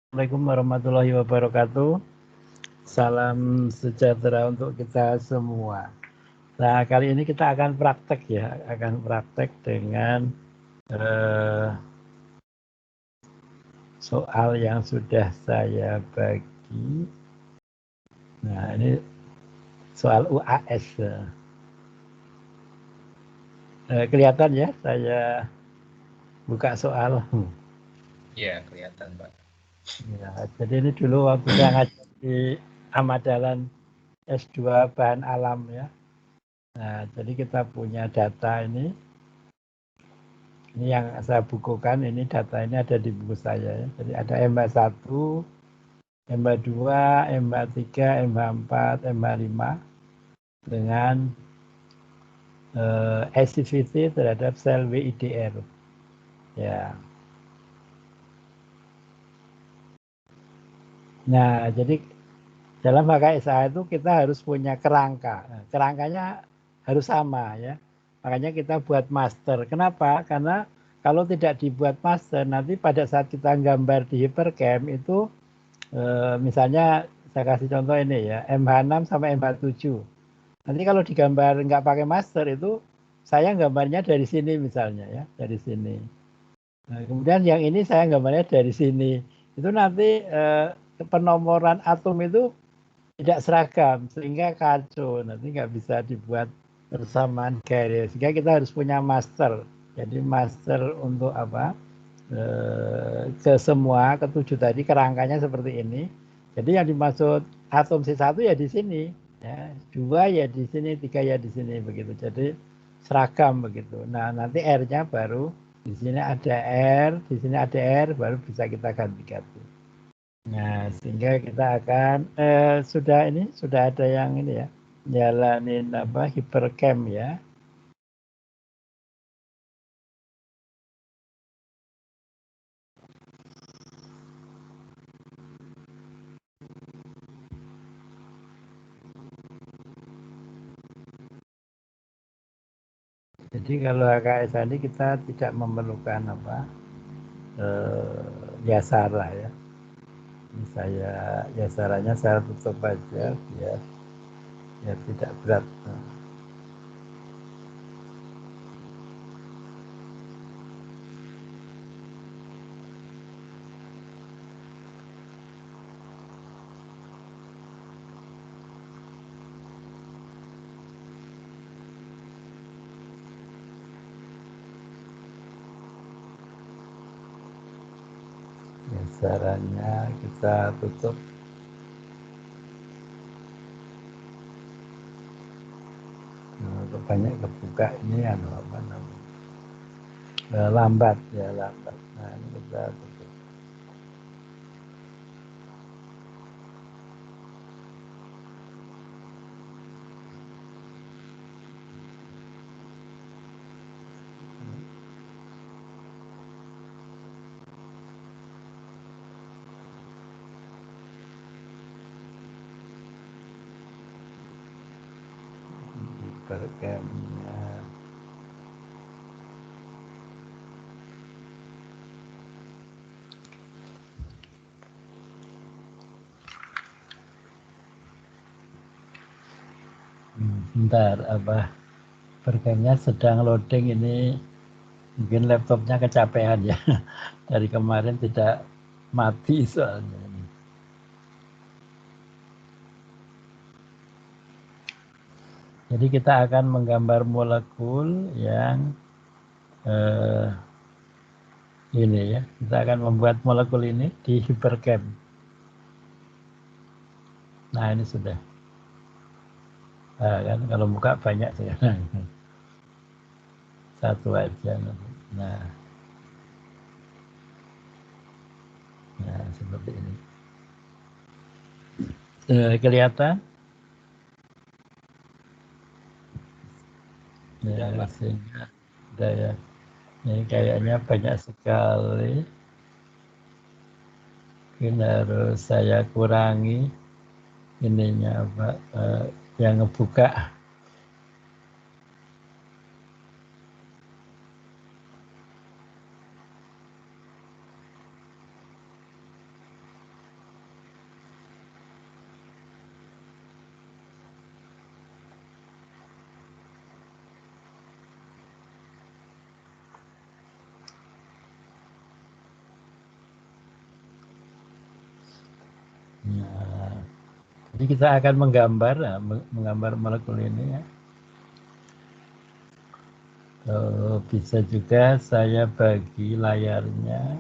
Assalamualaikum warahmatullahi wabarakatuh. Salam sejahtera untuk kita semua. Nah, kali ini kita akan praktek ya, akan praktek dengan soal yang sudah saya bagi. Nah, ini soal UAS. Kelihatan ya, saya buka soal. Iya, kelihatan, Pak. Ya, jadi ini dulu waktu saya ngajar di Ahmad Dahlan S2 Bahan Alam ya. Nah, jadi kita punya data ini. Ini yang saya bukukan, ini data ini ada di buku saya ya. Jadi ada MH1, MH2, MH3, MH4, MH5 dengan activity terhadap sel WIDR. Ya. Nah, jadi dalam HKSA itu kita harus punya kerangka. Nah, kerangkanya harus sama ya. Makanya kita buat master. Kenapa? Karena kalau tidak dibuat master, nanti pada saat kita gambar di Hypercam itu misalnya saya kasih contoh ini ya, MH6 sama MH7. Nanti kalau digambar nggak pakai master itu saya gambarnya dari sini misalnya ya, dari sini. Nah, kemudian yang ini saya gambarnya dari sini. Itu nanti penomoran atom itu tidak seragam sehingga kacau, nanti nggak bisa dibuat persamaan garis. Sehingga kita harus punya master. Jadi master untuk apa? Ke semua ketujuh tadi kerangkanya seperti ini. Jadi yang dimaksud atom C1 ya di sini, ya, 2 ya di sini, 3 ya di sini begitu. Jadi seragam begitu. Nah, nanti R-nya baru di sini ada R, di sini ada R, baru bisa kita ganti-ganti. Nah, sehingga kita akan sudah ada yang ini ya, jalanin apa Hypercam ya. Jadi kalau HKS tadi kita tidak memerlukan apa yasara ya. Ini saya yasarannya saya tutup aja biar tidak berat. Yasarannya kita tutup. Nah, banyak kebuka ini apa namanya lambat ya lambat. Nah ini kita tutup. Hypercamnya bentar apa Hypercamnya sedang loading ini. Mungkin laptopnya kecapean ya. Dari kemarin tidak mati soalnya. Jadi kita akan menggambar molekul yang ini ya. Kita akan membuat molekul ini di Hypercam. Nah ini sudah. Nah, kan kalau buka banyak sekarang. Satu aja. Nah, nah seperti ini. Kelihatan? Ya, sehingga ada ya. Ini kayaknya banyak sekali. Mungkin harus saya kurangi ininya apa yang ngebuka. Jadi kita akan menggambar, menggambar molekul ini ya. Bisa juga saya bagi layarnya.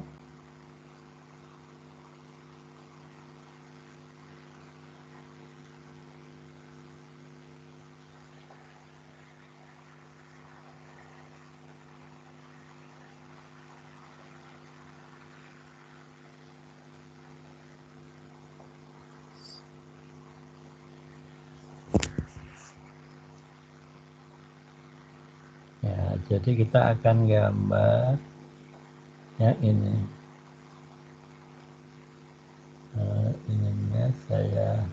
Ya, jadi kita akan gambar ya ini. Ininya saya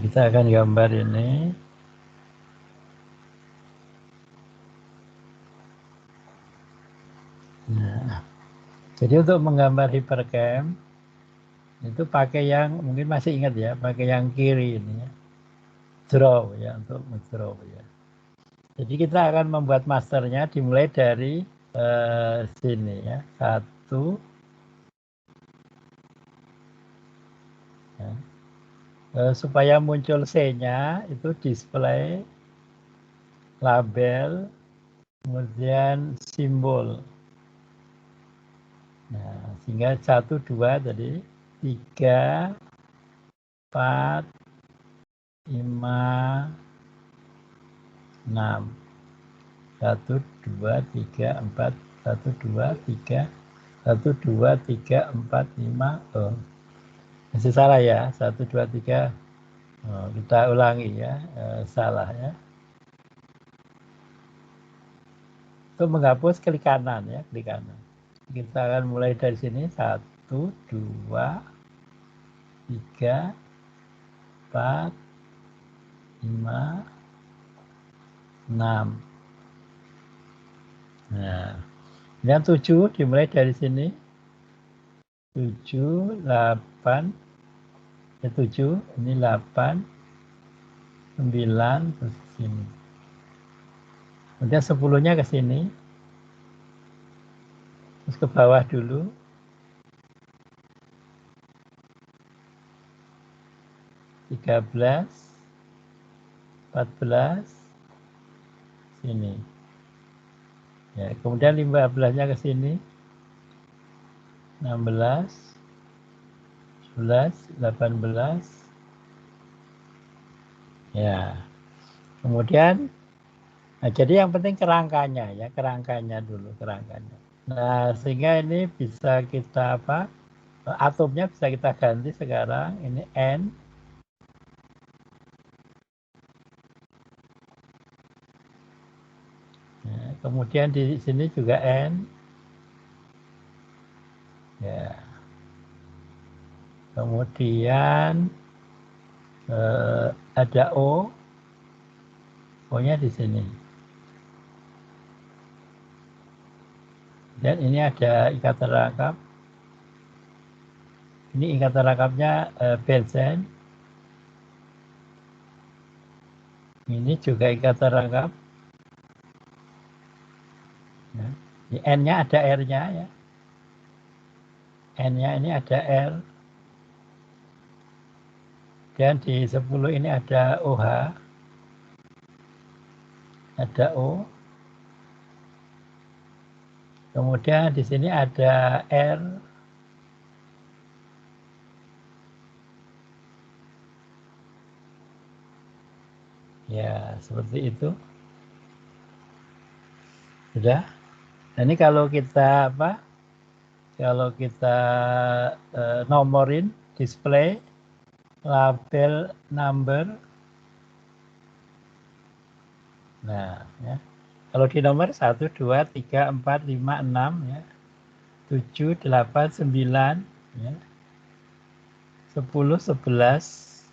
kita akan gambar ini. Nah, jadi untuk menggambar hipercam itu pakai yang mungkin masih ingat ya, pakai yang kiri ini ya. Draw ya, untuk draw ya. Jadi kita akan membuat masternya dimulai dari sini ya, 1 ya. Supaya muncul C-nya itu display label kemudian simbol. Nah, sehingga 1, 2 tadi 3, 4, 5, 6. 1, 2, 3, 4, 1, 2, 3, 1, 2, 3, 4, 5. Oh, masih salah ya, 1, 2, 3. Oh, kita ulangi ya, salah ya. Untuk menghapus klik kanan ya, klik kanan. Kita akan mulai dari sini, 1, 2, 3, 4, 5, 6. Nah, yang 7 dimulai dari sini. 7, 8, 7, ini 8, 9, terus sini. Kemudian 10-nya ke sini. Terus ke bawah dulu. 13, 14, sini. Ya, kemudian 15-nya ke sini. 16, 11, 18. Ya. Kemudian jadi yang penting kerangkanya ya, kerangkanya dulu, kerangkanya. Nah, sehingga ini bisa kita apa? Atomnya bisa kita ganti sekarang. Ini N. Ya, kemudian di sini juga N. Ya. Kemudian ada O. O-nya di sini. Dan ini ada ikatan rangkap. Ini ikatan rangkapnya benzen. Ini juga ikatan rangkap. Ya. Di N-nya ada R-nya ya. N-nya ini ada R. Dan di 10 ini ada OH. Ada O. Kemudian di sini ada R. Ya, seperti itu. Sudah. Nah, ini kalau kita apa? Kalau kita nomorin, display, label, number. Nah, ya. Kalau di nomor 1, 2, 3, 4, 5, 6 ya. 7, 8, 9 ya. 10, 11,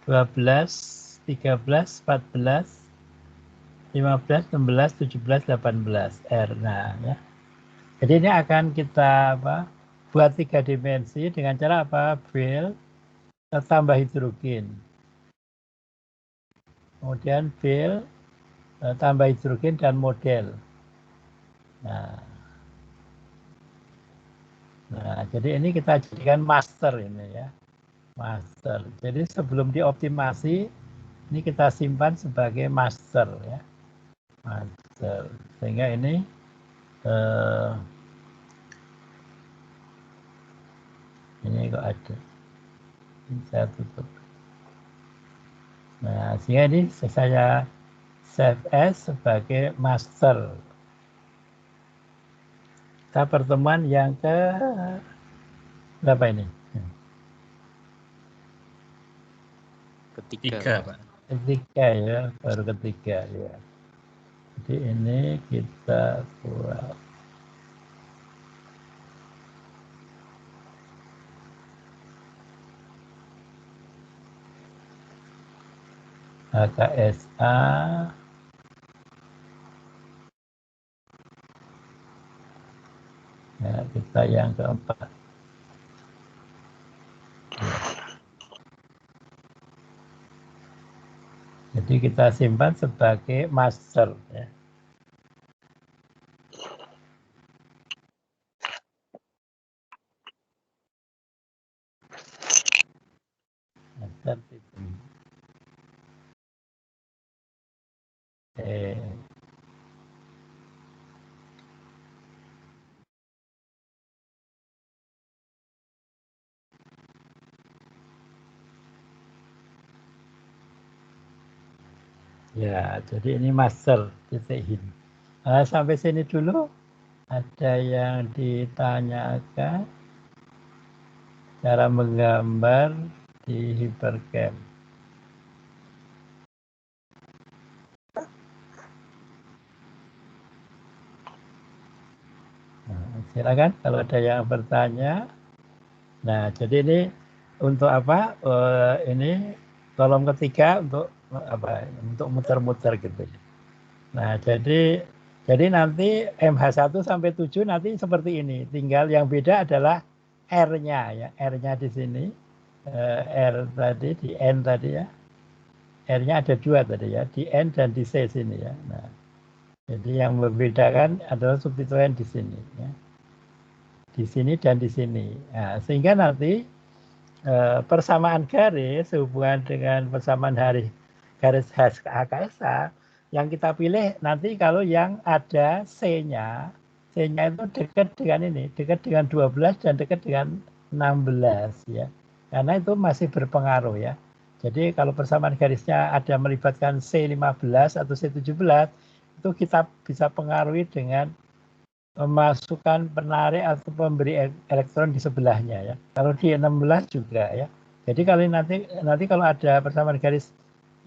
12, 13, 14, 15, 16, 17, 18 R. Nah, ya. Jadi ini akan kita apa? buat 3 dimensi dengan cara apa? Fill tambah hidrogen. Kemudian fill tambah hidrogen dan model. Nah, jadi ini kita jadikan master ini ya. Master. Jadi sebelum dioptimasi, ini kita simpan sebagai master ya. Master. Sehingga ini kok ada. Ini saya tutup. Nah, sehingga ini saya save as sebagai master. Kita pertemuan yang ke berapa ini? Ketiga, Pak. Ketiga ya, baru ketiga ya. Jadi ini kita buat HKSA ya, kita yang keempat. Jadi kita simpan sebagai master ya. Master itu. Ya, jadi ini master titik hin. Sampai sini dulu. Ada yang ditanyakan cara menggambar di Hypercam. Silakan kalau ada yang bertanya. Nah, jadi ini untuk apa? Ini kolom ketiga untuk apa? Untuk muter-muter gitu. Nah, jadi nanti MH1 sampai 7 nanti seperti ini. Tinggal yang beda adalah R-nya ya. R-nya di sini. R tadi di N tadi ya. R-nya ada 2 tadi ya. Di N dan di C sini ya. Nah, jadi yang membedakan adalah substituen di sini ya. Di sini dan di sini. Nah, sehingga nanti persamaan garis hubungan dengan persamaan garis HKSA yang kita pilih nanti kalau yang ada C-nya itu dekat dengan ini, dekat dengan 12 dan dekat dengan 16 ya. Karena itu masih berpengaruh ya. Jadi kalau persamaan garisnya ada melibatkan C15 atau C17 itu kita bisa pengaruhi dengan memasukkan penarik atau pemberi elektron di sebelahnya ya. Kalau di 16 juga ya. Jadi kalau nanti kalau ada persamaan garis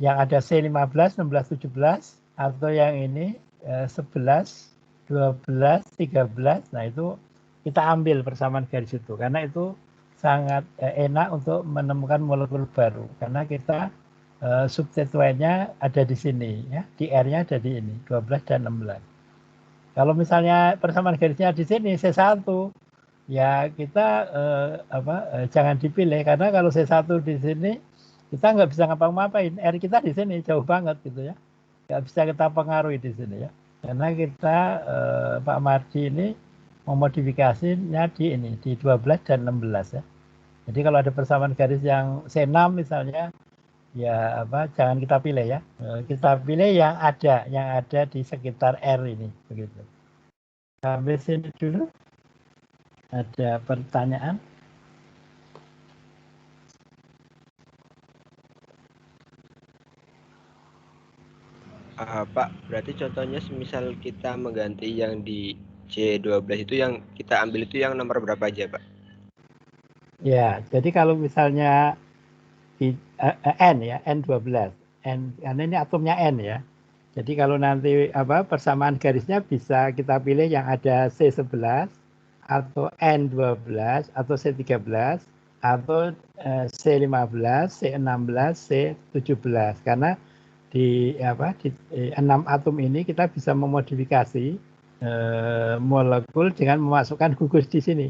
yang ada C15, 16, 17 atau yang ini 11, 12, 13, nah itu kita ambil persamaan garis itu karena itu sangat enak untuk menemukan molekul baru karena kita substituennya ada di sini ya, di R-nya ada di ini 12 dan 16. Kalau misalnya persamaan garisnya di sini C1, ya kita jangan dipilih karena kalau C1 di sini kita nggak bisa ngapa-ngapain. R kita di sini jauh banget gitu ya, nggak bisa kita pengaruhi di sini ya. Karena kita Pak Mardi ini memodifikasinya di ini di 12 dan 16 ya. Jadi kalau ada persamaan garis yang C6 misalnya, ya jangan kita pilih ya. Kita pilih yang ada di sekitar R ini begitu. Sampai sini dulu. Ada pertanyaan? Pak, berarti contohnya semisal kita mengganti yang di C12 itu yang kita ambil itu yang nomor berapa aja, Pak? Ya, jadi kalau misalnya di N ya, N12. Karena ini atomnya N ya. Jadi kalau nanti persamaan garisnya bisa kita pilih yang ada C11 atau N12 atau C13 atau C15, C16, C17 karena di 6 atom ini kita bisa memodifikasi molekul dengan memasukkan gugus di sini.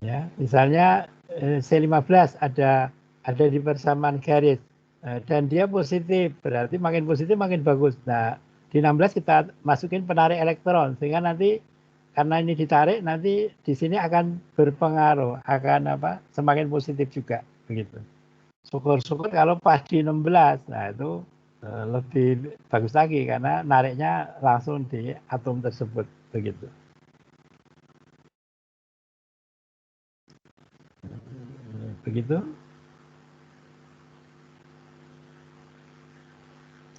Ya, misalnya C15 ada di persamaan garis dan dia positif, berarti makin positif makin bagus. Nah, di 16 kita masukin penarik elektron sehingga nanti karena ini ditarik nanti di sini akan berpengaruh, akan apa? Semakin positif juga begitu. Syukur-syukur kalau pas di 16, nah itu lebih bagus lagi karena nariknya langsung di atom tersebut begitu. Begitu.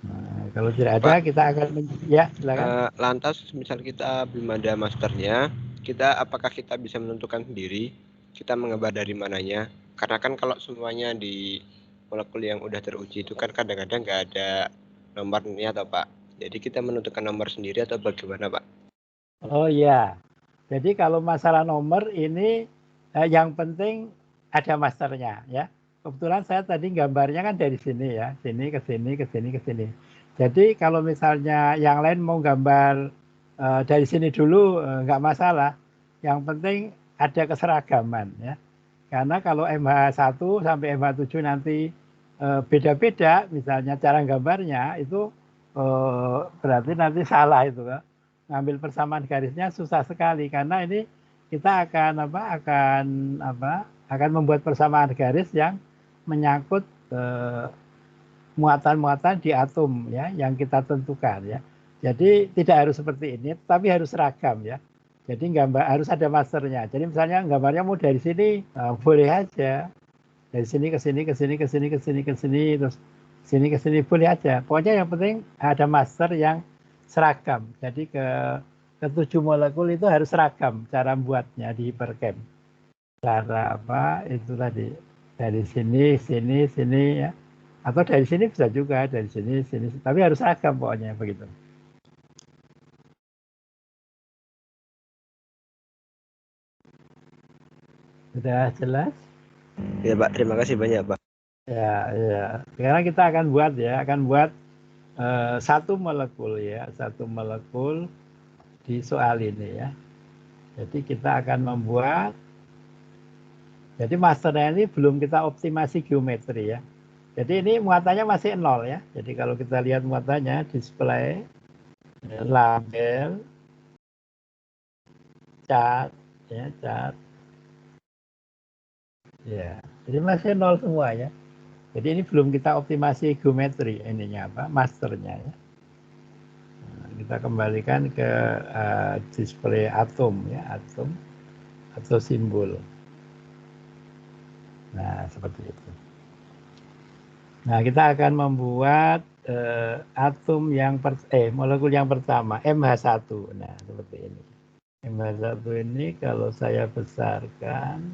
Nah, kalau tidak ada Pak, kita akan ya silakan. lantas misal kita belum ada masternya, apakah kita bisa menentukan sendiri kita mengambil dari mananya? Karena kan kalau semuanya di molekul yang udah teruji itu kan kadang-kadang nggak ada nomornya atau Pak. Jadi kita menentukan nomor sendiri atau bagaimana Pak? Oh iya. Jadi kalau masalah nomor ini yang penting ada masternya ya. Kebetulan saya tadi gambarnya kan dari sini ya, sini ke sini ke sini ke sini. Jadi kalau misalnya yang lain mau gambar dari sini dulu nggak masalah. Yang penting ada keseragaman ya. Karena kalau MH1 sampai MH7 nanti beda-beda, misalnya cara gambarnya itu berarti nanti salah itu kan. Ngambil persamaan garisnya susah sekali karena ini kita akan membuat persamaan garis yang menyangkut muatan-muatan di atom ya yang kita tentukan ya. Jadi tidak harus seperti ini, tapi harus seragam ya. Jadi gambar harus ada masternya. Jadi misalnya gambarnya mau dari sini boleh aja. Dari sini ke sini ke sini ke sini ke sini ke sini terus sini ke sini boleh aja. Pokoknya yang penting ada master yang seragam. Jadi ketujuh molekul itu harus seragam cara buatnya di hipercam. Cara apa itu tadi dari sini sini sini ya. Atau dari sini bisa juga dari sini sini. Tapi harus seragam pokoknya begitu. Sudah jelas? Ya Pak, terima kasih banyak Pak. Ya, ya. Sekarang kita akan buat satu molekul ya, satu molekul di soal ini ya. Jadi kita akan membuat, jadi masternya ini belum kita optimasi geometri ya. Jadi ini muatannya masih 0 ya. Jadi kalau kita lihat muatannya, display, label, cat, ya cat, ya. Jadi masih 0 semua ya. Jadi ini belum kita optimasi geometri ininya apa, masternya ya. Nah, kita kembalikan ke display atom ya, atom atau simbol. Nah, seperti itu. Nah, kita akan membuat atom yang molekul yang pertama MH1. Nah, seperti ini. MH1 ini kalau saya besarkan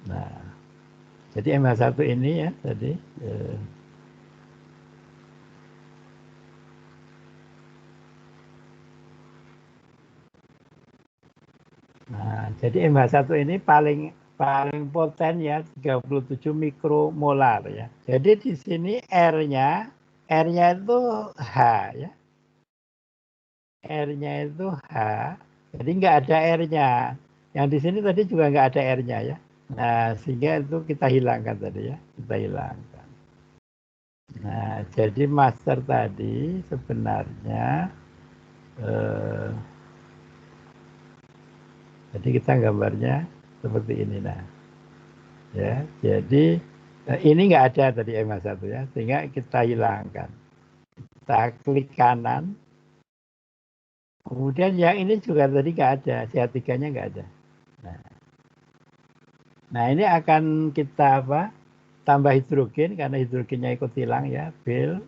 nah, jadi MH1 ini ya tadi nah, jadi MH1 ini paling poten ya 37 mikromolar ya. Jadi di sini R-nya itu H ya. R-nya itu H. Jadi nggak ada R-nya. Yang di sini tadi juga nggak ada R-nya ya. Nah, sehingga itu kita hilangkan tadi ya. Kita hilangkan. Nah, jadi master tadi sebenarnya jadi kita gambarnya seperti ini nah. Ya, jadi ini nggak ada tadi MH1 ya, sehingga kita hilangkan. Kita klik kanan. Kemudian yang ini juga tadi nggak ada, CH3-nya nggak ada. Nah, ini akan kita tambah hidrogen karena hidrogennya ikut hilang ya, bil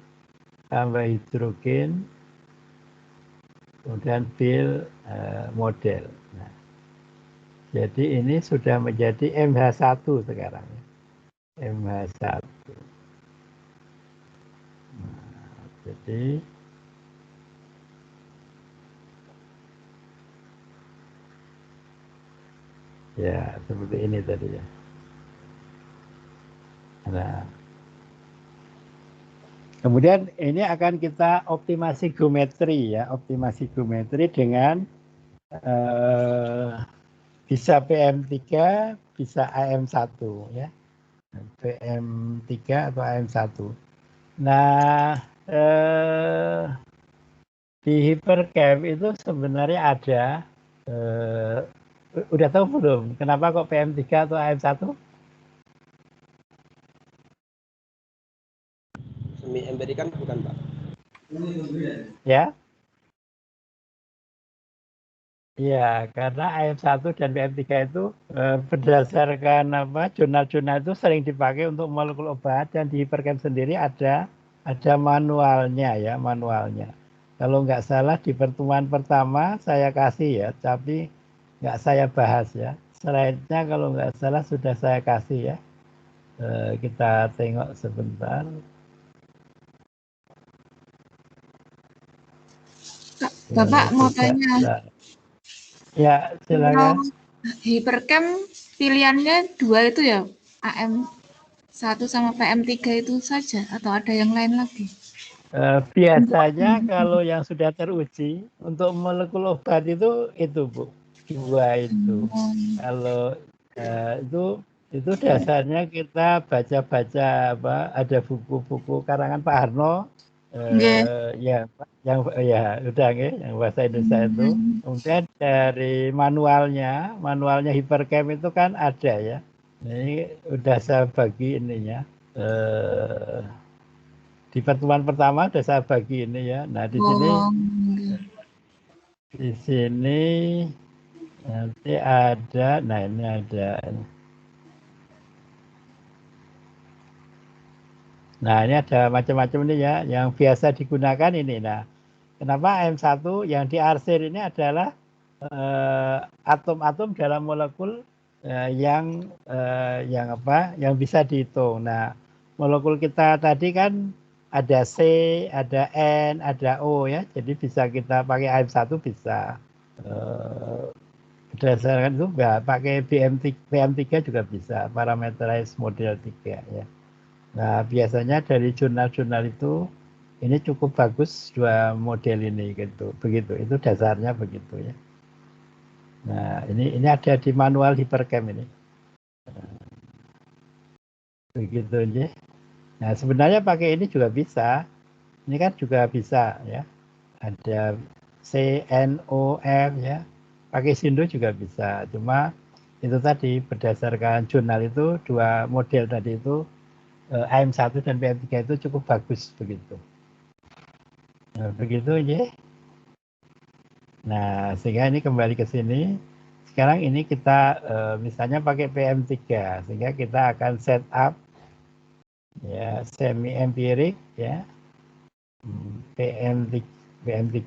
tambah hidrogen kemudian bil model. Nah, jadi ini sudah menjadi MH1 sekarang ya. MH1. Nah, jadi ya seperti ini tadi ya. Nah, Kemudian ini akan kita optimasi geometri ya, optimasi geometri dengan bisa PM3, bisa AM1 ya. PM3 atau AM1. Nah, di Hypercamp itu sebenarnya ada, udah tahu belum kenapa kok PM3 atau AM1? Semi empirikan bukan, Pak? Ya, iya, karena AM1 dan PM3 itu berdasarkan jurnal-jurnal itu sering dipakai untuk molekul obat, dan di Hypercamp sendiri ada manualnya ya, manualnya. Kalau nggak salah di pertemuan pertama saya kasih ya, tapi nggak saya bahas ya. Slide-nya kalau nggak salah sudah saya kasih ya. Kita tengok sebentar. Bapak mau tanya, ya silakan. Hypercamp pilihannya 2 itu ya, AM1 sama PM3 itu saja atau ada yang lain lagi? Biasanya kalau yang sudah teruji untuk molekul obat itu Bu, 2 itu. Kalau itu dasarnya kita baca-baca ada buku-buku karangan Pak Harno, yang udah yang bahasa Indonesia itu. Kemudian dari manualnya Hypercamp itu kan ada ya. Ini udah saya bagi ininya. Di pertemuan pertama sudah saya bagi ini ya. Nah di sini nanti ada, nah ini ada. Nah ini ada macam-macam ini ya. Yang biasa digunakan ini. Nah kenapa AM1 yang diarsir ini adalah atom-atom dalam molekul yang bisa dihitung. Nah molekul kita tadi kan ada C, ada N, ada O ya. Jadi bisa kita pakai AM1 bisa. Berdasarkan itu pakai PM3 juga bisa, parameterize model 3 ya. Nah biasanya dari jurnal-jurnal itu ini cukup bagus 2 model ini gitu. Begitu, itu dasarnya begitu ya. Nah ini ada di manual Hypercamp ini. Begitu ya. Nah sebenarnya pakai ini juga bisa. Ini kan juga bisa ya. Ada CNOF ya. Pakai Sindo juga bisa. Cuma itu tadi berdasarkan jurnal itu 2 model tadi itu AM1 dan PM3 itu cukup bagus begitu. Nah, begitu ya. Nah sehingga ini kembali ke sini. Sekarang ini kita misalnya pakai PM3 sehingga kita akan set up ya semi empirik ya. PM3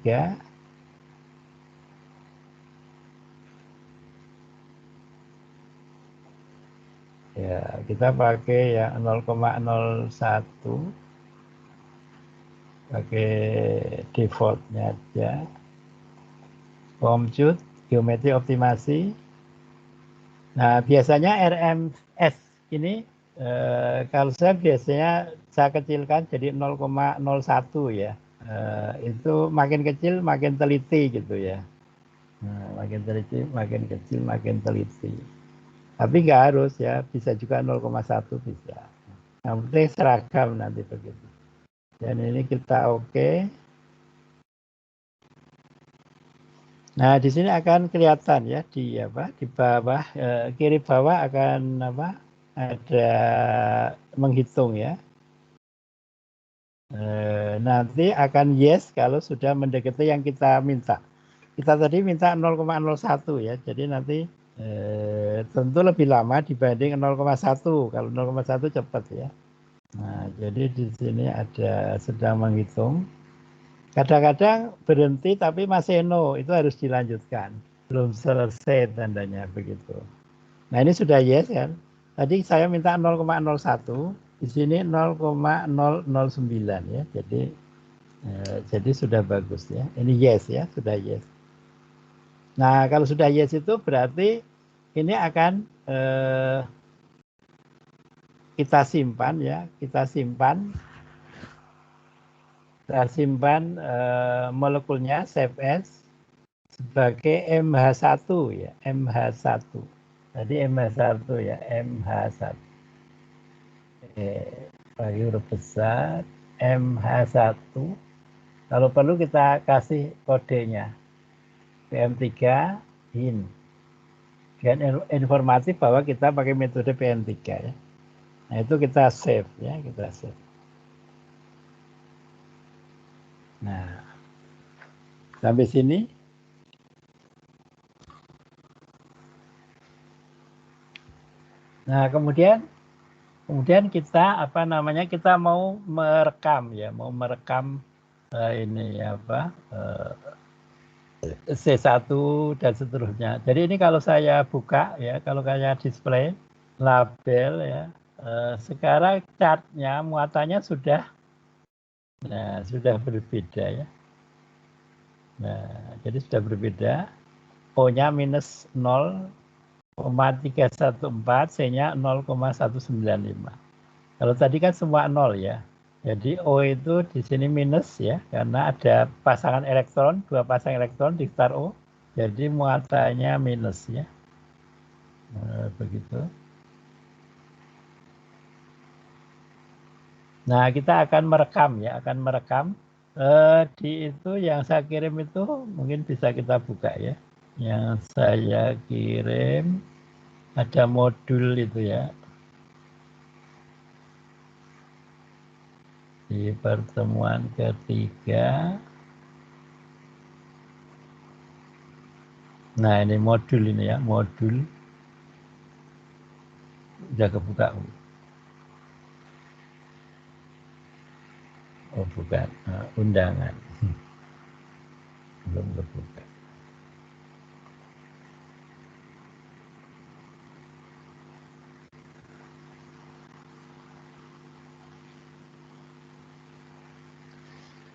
ya kita pakai ya 0,01 pakai defaultnya aja, compute geometri optimasi. Nah biasanya RMS ini kalau saya biasanya saya kecilkan jadi 0,01 ya. Itu makin kecil makin teliti gitu ya. Nah, makin teliti makin kecil makin teliti. Tapi nggak harus ya, bisa juga 0,1 bisa. Yang penting seragam nanti begitu. Dan ini kita oke. Nah di sini akan kelihatan ya di bawah kiri bawah akan ada menghitung ya. Nanti akan yes kalau sudah mendekati yang kita minta. Kita tadi minta 0,01 ya, jadi nanti tentu lebih lama dibanding 0,1. Kalau 0,1 cepat ya. Nah, jadi di sini ada sedang menghitung. Kadang-kadang berhenti tapi masih no, itu harus dilanjutkan. Belum selesai tandanya begitu. Nah ini sudah yes kan. Tadi saya minta 0,01. Di sini 0,009 ya, jadi sudah bagus ya. Ini yes ya, sudah yes. Nah kalau sudah yes itu berarti ini akan kita simpan ya, kita simpan kita simpan molekulnya save as sebagai MH1 ya, MH1. Tadi MH1 ya, MH1. Bagi huruf besar MH1. Kalau perlu kita kasih kodenya PM3 HIN. Dan informatif bahwa kita pakai metode PM3 ya. Nah, itu kita save ya, kita save. Nah, sampai sini. Nah, kemudian kita kita mau merekam ya, ini apa? C1 dan seterusnya. Jadi ini kalau saya buka ya, kalau saya display label ya, sekarang chartnya muatannya sudah berbeda ya. Nah, jadi sudah berbeda. O-nya minus 0,314, C-nya 0,195. Kalau tadi kan semua 0 ya. Jadi O itu di sini minus ya, karena ada pasangan elektron, 2 pasang elektron di star O. Jadi muatannya minus ya. Begitu. Nah, kita akan merekam ya, di itu yang saya kirim itu mungkin bisa kita buka ya. Yang saya kirim ada modul itu ya. Di pertemuan ketiga. Nah, ini modul ini ya, modul. Udah kebuka. Oh, bukan. Undangan. Belum kebuka.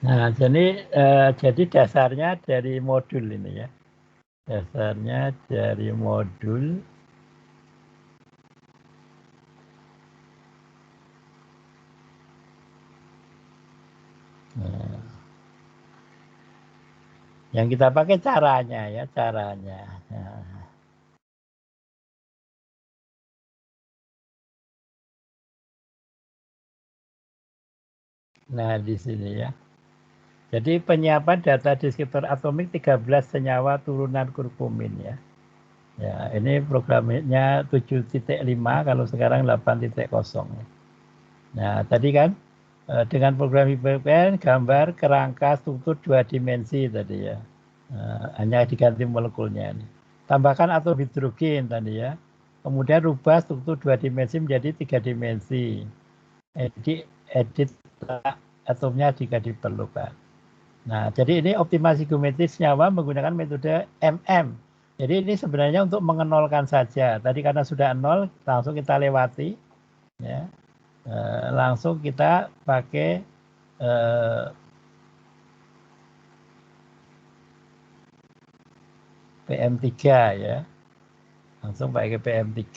Nah, jadi dasarnya dari modul ini ya. Dasarnya dari modul. Nah, yang kita pakai caranya ya, caranya. Nah, di sini ya. Jadi penyiapan data deskriptor atomik 13 senyawa turunan kurkumin ya. Ya, ini programnya 7.5, kalau sekarang 8.0. Nah, tadi kan dengan program IPPN gambar kerangka struktur 2 dimensi tadi ya. Hanya diganti molekulnya ini. Tambahkan atom hidrogen tadi ya. Kemudian rubah struktur 2 dimensi menjadi 3 dimensi. Edit atomnya jika diperlukan. Nah, jadi ini optimasi geometri senyawa menggunakan metode MM. Jadi ini sebenarnya untuk mengenolkan saja. Tadi karena sudah 0, langsung kita lewati. Ya. Langsung kita pakai PM3 ya. Langsung pakai PM3.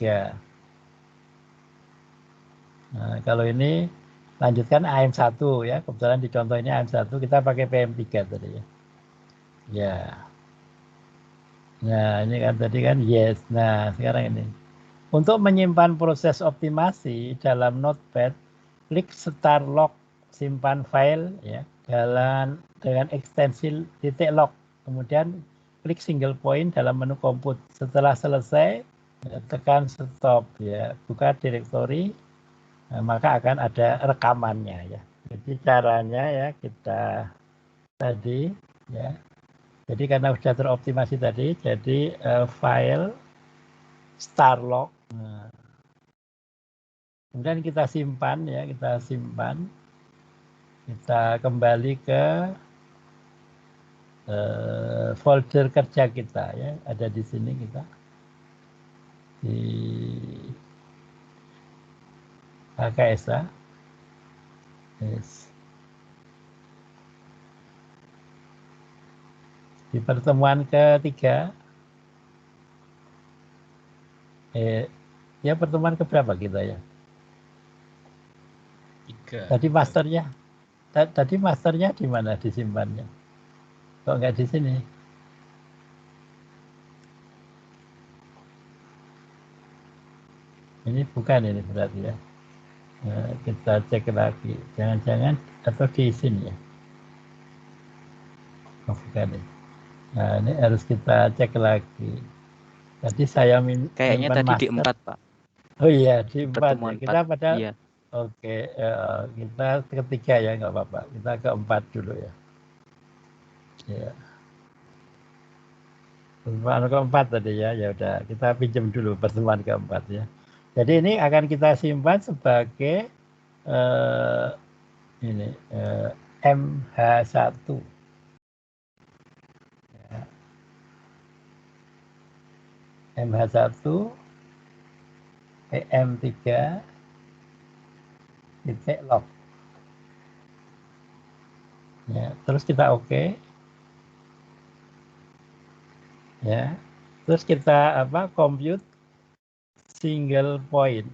Nah, kalau ini lanjutkan AM1 ya. Kebetulan di contoh ini AM1 kita pakai PM3 tadi ya. Ya. Nah, ini kan tadi kan yes. Nah, sekarang ini. Untuk menyimpan proses optimasi dalam Notepad, klik start log, simpan file ya, dengan ekstensi .log. Kemudian klik single point dalam menu komput. Setelah selesai, tekan stop ya, buka direktori, maka akan ada rekamannya ya. Jadi caranya ya kita tadi ya. Jadi karena sudah teroptimasi tadi, jadi file start log. Nah, kemudian kita simpan ya, kita kembali ke folder kerja kita ya, ada di sini kita di HKSA. Yes. Di pertemuan ketiga, ya pertemuan keberapa kita ya? 3. Tadi masternya Tadi masternya di mana disimpannya? Kok nggak di sini? Ini bukan ini berarti ya. Kita cek lagi. Jangan-jangan atau di sini ya? Oh, bukan ini. Nah, ini harus kita cek lagi. Tadi saya Kayaknya menyimpan tadi di master. 4, Pak. Oh iya, di 4 ya. Pertemuan Kita 4. pada Iya. oke, kita ketiga ya, nggak apa-apa. Kita keempat dulu ya. Ya. Pertemuan keempat tadi ya, ya udah kita pinjam dulu pertemuan keempat ya. Jadi ini akan kita simpan sebagai ini MH1. Ya. MH1 PM3 titik log. Ya, terus kita oke. Ya. Terus kita compute single point.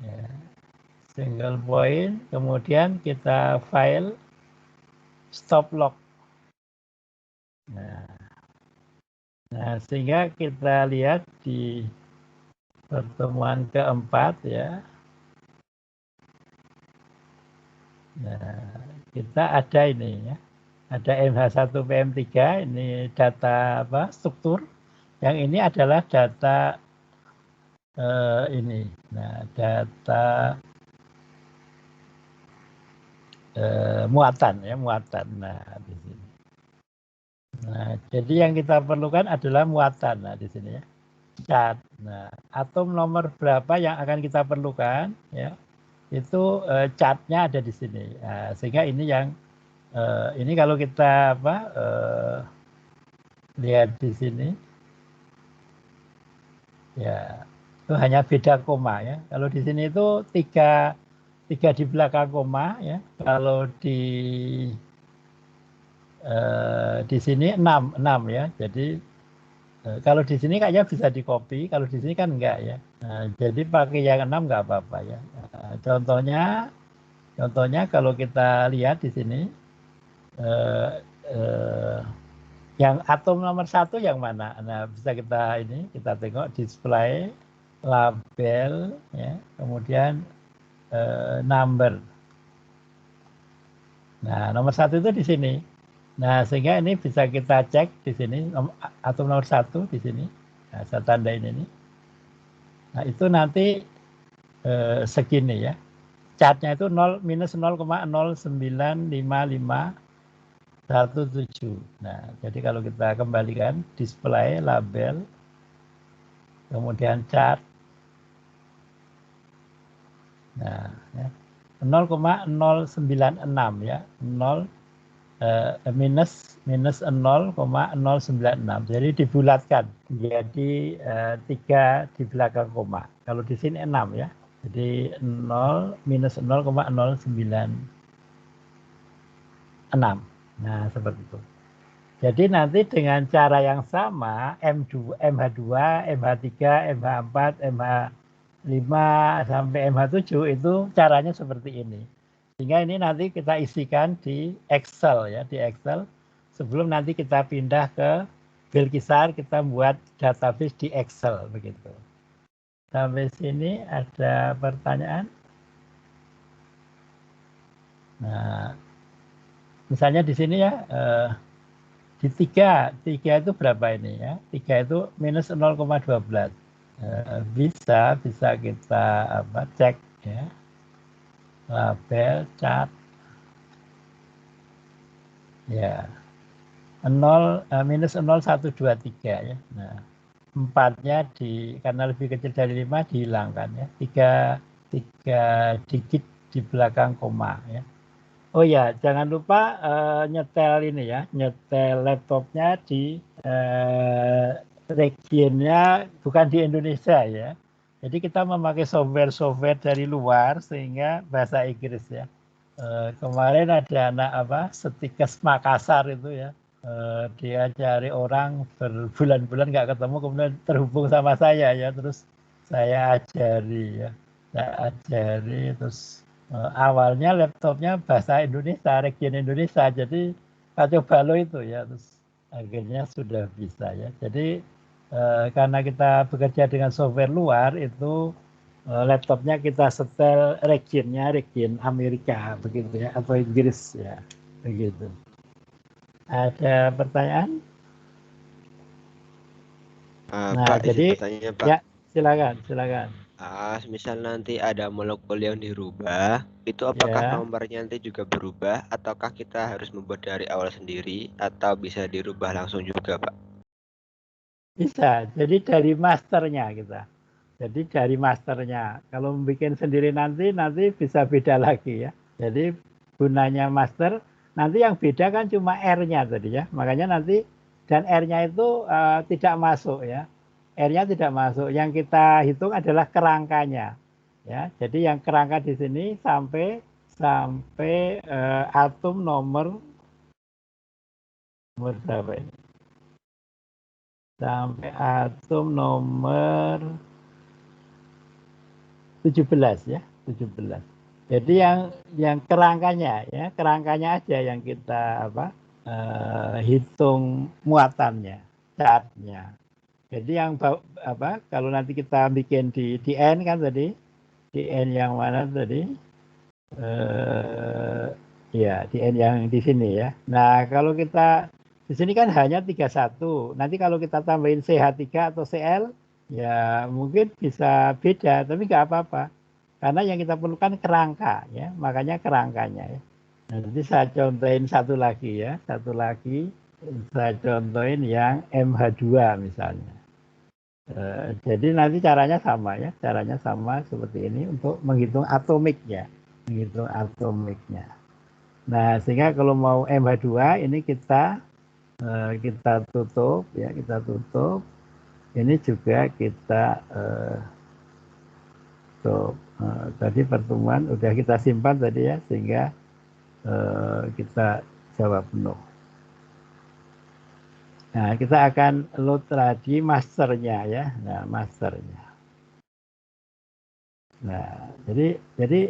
Ya. Single point, kemudian kita file stop log. Nah, sehingga kita lihat di pertemuan keempat ya. Nah, kita ada ini ya. Ada MH1 PM3, ini data struktur. Yang ini adalah data ini. Nah, data muatan ya, muatan. Nah, di sini. Nah, jadi yang kita perlukan adalah muatan. Nah, di sini ya. Cat. Nah, atom nomor berapa yang akan kita perlukan ya? Itu catnya ada di sini. Nah, sehingga ini yang ini kalau kita lihat di sini ya itu hanya beda koma ya. Kalau di sini itu tiga di belakang koma ya. Kalau di sini 6 ya. Jadi kalau di sini kayaknya bisa di copy, kalau di sini kan enggak ya. Nah, jadi pakai yang 6 enggak apa-apa ya. Nah, contohnya kalau kita lihat di sini yang atom nomor 1 yang mana? Nah, bisa kita tengok display, label, ya, kemudian number. Nah, nomor 1 itu di sini. Nah, sehingga ini bisa kita cek di sini atom nomor 1 di sini. Nah, saya tandain ini. Nah, itu nanti segini ya. Chartnya itu minus 0,095517. Nah, jadi kalau kita kembalikan display, label, kemudian chart. Nah, ya. 0,096 ya. Minus 0,096. Jadi dibulatkan jadi 3 di belakang koma. Kalau di sini 6 ya. Jadi minus 0,096. Nah, seperti itu. Jadi nanti dengan cara yang sama MH2, MH3, MH4, MH5 sampai MH7 itu caranya seperti ini. Sehingga ini nanti kita isikan di Excel ya, di Excel. Sebelum nanti kita pindah ke Bilkisar, kita buat database di Excel begitu. Sampai sini ada pertanyaan? Nah, misalnya di sini ya, di 3 itu berapa ini ya? 3 itu minus 0,12. Bisa kita cek ya. Label, chart, ya, minus 0,123 ya. Nah, 4-nya karena lebih kecil dari 5 dihilangkan ya. 3 digit di belakang koma ya. Oh ya, jangan lupa nyetel ini ya, nyetel laptopnya di regionnya bukan di Indonesia ya. Jadi kita memakai software dari luar sehingga bahasa Inggris ya. Kemarin ada anak Setikes Makassar itu ya, dia cari orang berbulan-bulan nggak ketemu, kemudian terhubung sama saya ya, terus saya ajari ya, saya ajari terus awalnya laptopnya bahasa Indonesia, region Indonesia, jadi kacau balau itu ya, terus akhirnya sudah bisa ya. Jadi karena kita bekerja dengan software luar itu laptopnya kita setel region Amerika begitu ya, atau Inggris ya, begitu. Ada pertanyaan? Nah, Pak, izin jadi bertanya, Pak. ya silakan. Misal nanti ada molekul yang dirubah, itu apakah Ya, nomornya nanti juga berubah, ataukah kita harus membuat dari awal sendiri, atau bisa dirubah langsung juga, Pak? bisa. Jadi dari masternya kita. Jadi dari masternya. Kalau bikin sendiri nanti bisa beda lagi ya. Jadi gunanya master, nanti yang beda kan cuma R-nya tadi ya. Makanya nanti dan R-nya itu tidak masuk ya. R-nya tidak masuk. Yang kita hitung adalah kerangkanya. Ya, jadi yang kerangka di sini sampai atom nomor berapa ini? Sampai atom nomor 17 ya, 17. Jadi yang kerangkanya ya, kerangkanya aja yang kita hitung muatannya, charge-nya. Jadi yang kalau nanti kita bikin di N kan tadi, di N yang mana tadi? Ya, di N yang di sini ya. Nah, kalau kita di sini kan hanya 31. Nanti kalau kita tambahin CH3 atau Cl, ya mungkin bisa beda, tapi nggak apa-apa. Karena yang kita perlukan kerangka ya, makanya kerangkanya ya. Nah, nanti saya contohin satu lagi ya, saya contohin yang MH2 misalnya. Jadi nanti caranya sama ya, caranya sama seperti ini untuk menghitung atomiknya. Nah, sehingga kalau mau MH2 ini kita tutup ya, kita tutup. Ini juga kita tutup. Tadi pertemuan udah kita simpan tadi ya, sehingga kita jawab penuh. Nah, kita akan load lagi masternya ya. Nah, masternya. Nah, jadi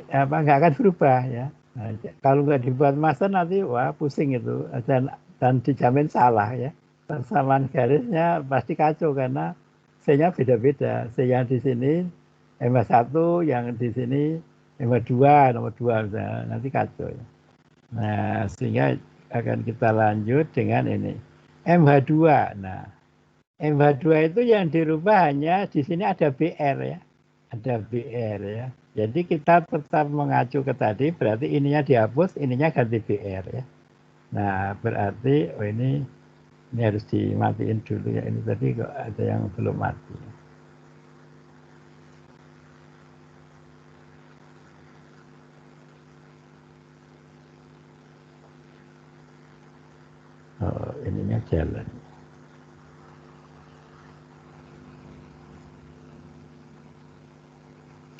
nggak akan berubah ya. Nah, kalau nggak dibuat master nanti wah pusing itu dan dijamin salah ya. Persamaan garisnya pasti kacau karena C-nya beda-beda. C yang di sini MH1, yang di sini MH2, nomor 2 misalnya. Nanti kacau ya. Nah, sehingga akan kita lanjut dengan ini. MH2. Nah, MH2 itu yang dirubah hanya di sini ada BR ya. Ada BR ya. Jadi kita tetap mengacu ke tadi, berarti ininya dihapus, ininya ganti BR ya. Nah, berarti ini harus dimatiin dulu ya. Ini tadi kok ada yang belum mati. Oh, ininya jalan.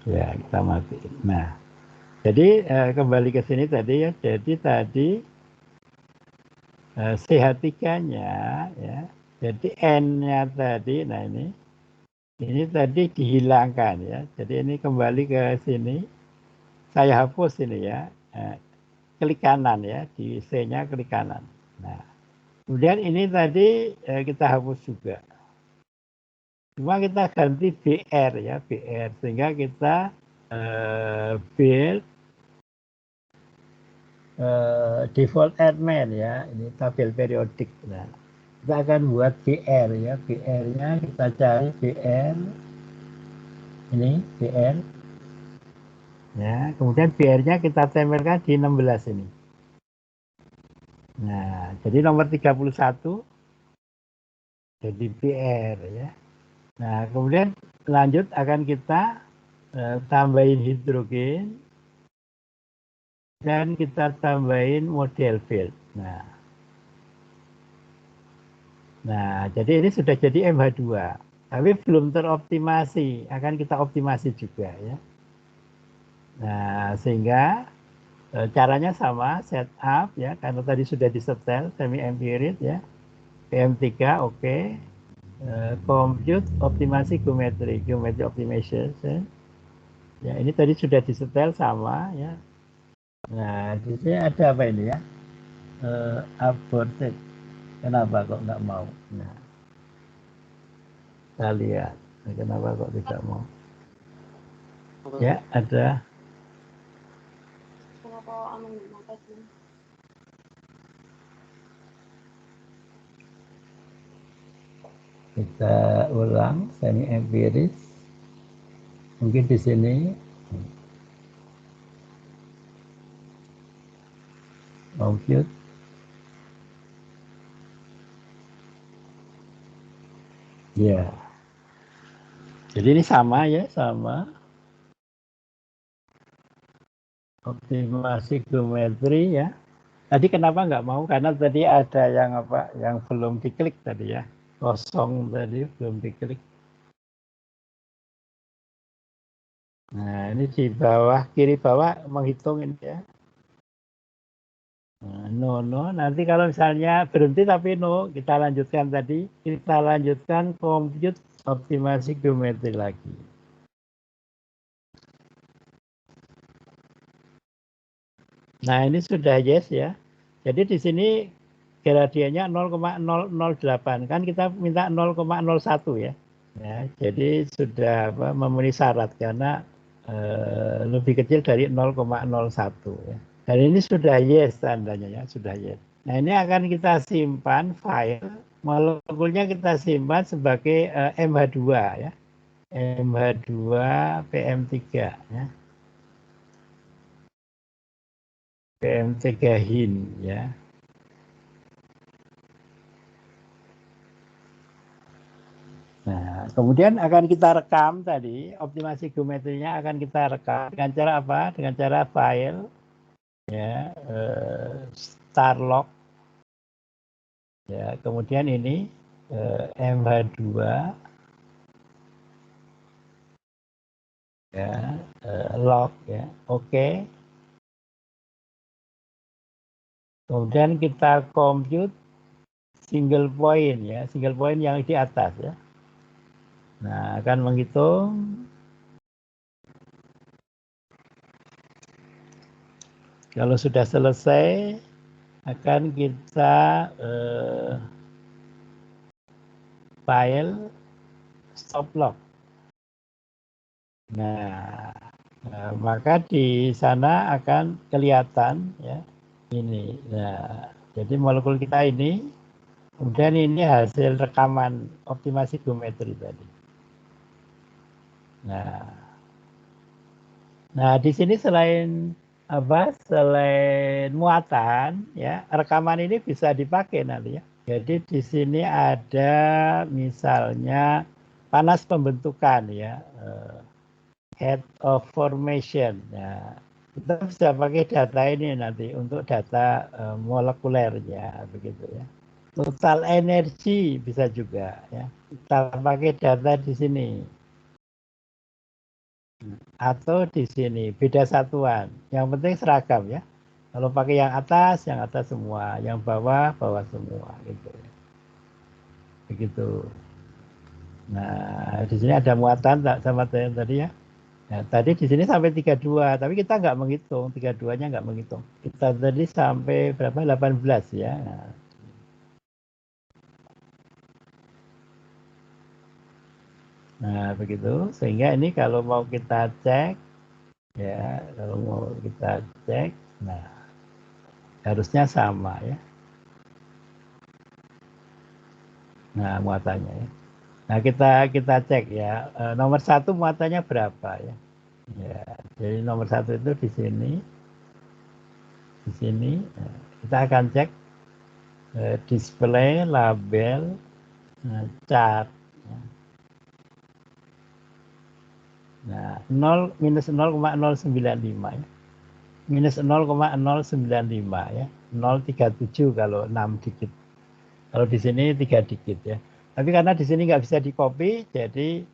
Ya, kita matiin. Nah, jadi kembali ke sini tadi ya. Jadi tadi CH3-nya ya. Jadi N-nya tadi, nah ini tadi dihilangkan ya. Jadi ini kembali ke sini. Saya hapus ini ya. Klik kanan ya, di C-nya klik kanan. Nah, kemudian ini tadi kita hapus juga. Cuma kita ganti BR ya, BR. Sehingga kita build default admin ya, ini tabel periodik. Nah, kita akan buat BR ya, BR-nya kita cari BR, ini BR. Ya, kemudian BR-nya kita tempelkan di 16 ini. Nah, jadi nomor 31 jadi BR ya. Nah, kemudian lanjut akan kita tambahin hidrogen dan kita tambahin model field. Nah, jadi ini sudah jadi MH2. Tapi belum teroptimasi, akan kita optimasi juga ya. Nah, sehingga Caranya sama, setup ya, karena tadi sudah disetel semi empirit ya. PM3 oke. Compute optimasi geometri optimization. Ya, ini tadi sudah disetel sama ya. Nah, di sini ada apa ini ya? Aborted. Kenapa kok nggak mau? Nah, kita lihat. Kenapa kok tidak mau? Ya, ada. Kita ulang semi empiris. Mungkin di sini compute. Ya. Jadi ini sama ya, sama. Optimasi geometri ya. Tadi kenapa nggak mau? Karena tadi ada yang apa? Yang belum diklik tadi ya. Kosong tadi belum diklik. Nah, ini di bawah, kiri bawah menghitung ini ya. Nah, no. Nanti kalau misalnya berhenti tapi no, kita lanjutkan tadi. Kita lanjutkan compute optimasi geometri lagi. Nah, ini sudah yes ya. Jadi di sini gradiennya 0,008. Kan kita minta 0,01 ya. Ya, jadi sudah memenuhi syarat karena lebih kecil dari 0,01 ya. Dan ini sudah yes tandanya ya, sudah yes. Nah, ini akan kita simpan file, molekulnya kita simpan sebagai MH2 ya. MH2 PM3 ya. PM3 HIN ya. Nah, kemudian akan kita rekam tadi, optimasi geometrinya akan kita rekam dengan cara apa? Dengan cara file, ya, starlog, ya, kemudian ini MH2, ya, log, ya, oke. Kemudian kita compute single point, ya, single point yang di atas, ya. Nah, akan menghitung. Kalau sudah selesai, akan kita file stop log. Nah, maka di sana akan kelihatan ya ini. Nah, jadi molekul kita ini, kemudian ini hasil rekaman optimasi geometri tadi. Nah di sini selain apa? Selain muatan, ya rekaman ini bisa dipakai nanti ya. Jadi di sini ada misalnya panas pembentukan ya, head of formation. Ya, kita bisa pakai data ini nanti untuk data molekulernya begitu ya. Total energi bisa juga ya. Kita pakai data di sini. Atau di sini beda satuan. Yang penting seragam ya. Kalau pakai yang atas semua, yang bawah semua gitu. Begitu. Nah, di sini ada muatan sama tadi ya. Nah, tadi di sini sampai 32, tapi kita nggak menghitung, 32-nya nggak menghitung. Kita tadi sampai berapa? 18 ya. Nah, begitu. Sehingga ini kalau mau kita cek, ya, kalau mau kita cek, nah, harusnya sama ya. Nah, muatannya ya. Nah, kita cek ya. Nomor 1 muatannya berapa ya? Ya, jadi nomor 1 itu di sini. Di sini kita akan cek display, label, chart. Nah, minus 0,095 ya. Minus 0,095 ya. 037 kalau 6 digit. Kalau di sini 3 digit ya. Tapi karena di sini nggak bisa di copy, jadi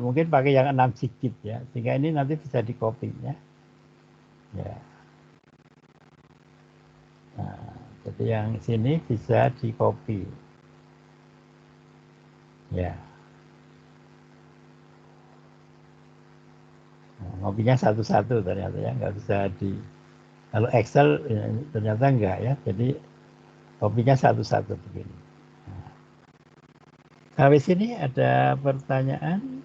mungkin pakai yang 6 digit ya. Sehingga ini nanti bisa di copy ya. Ya. Nah, jadi yang sini bisa di copy. Ya. Nah, ngopinya satu-satu ternyata ya, nggak bisa di. Kalau Excel ya, ternyata enggak ya, jadi kopinya satu-satu begini. Nah, sampai sini ada pertanyaan?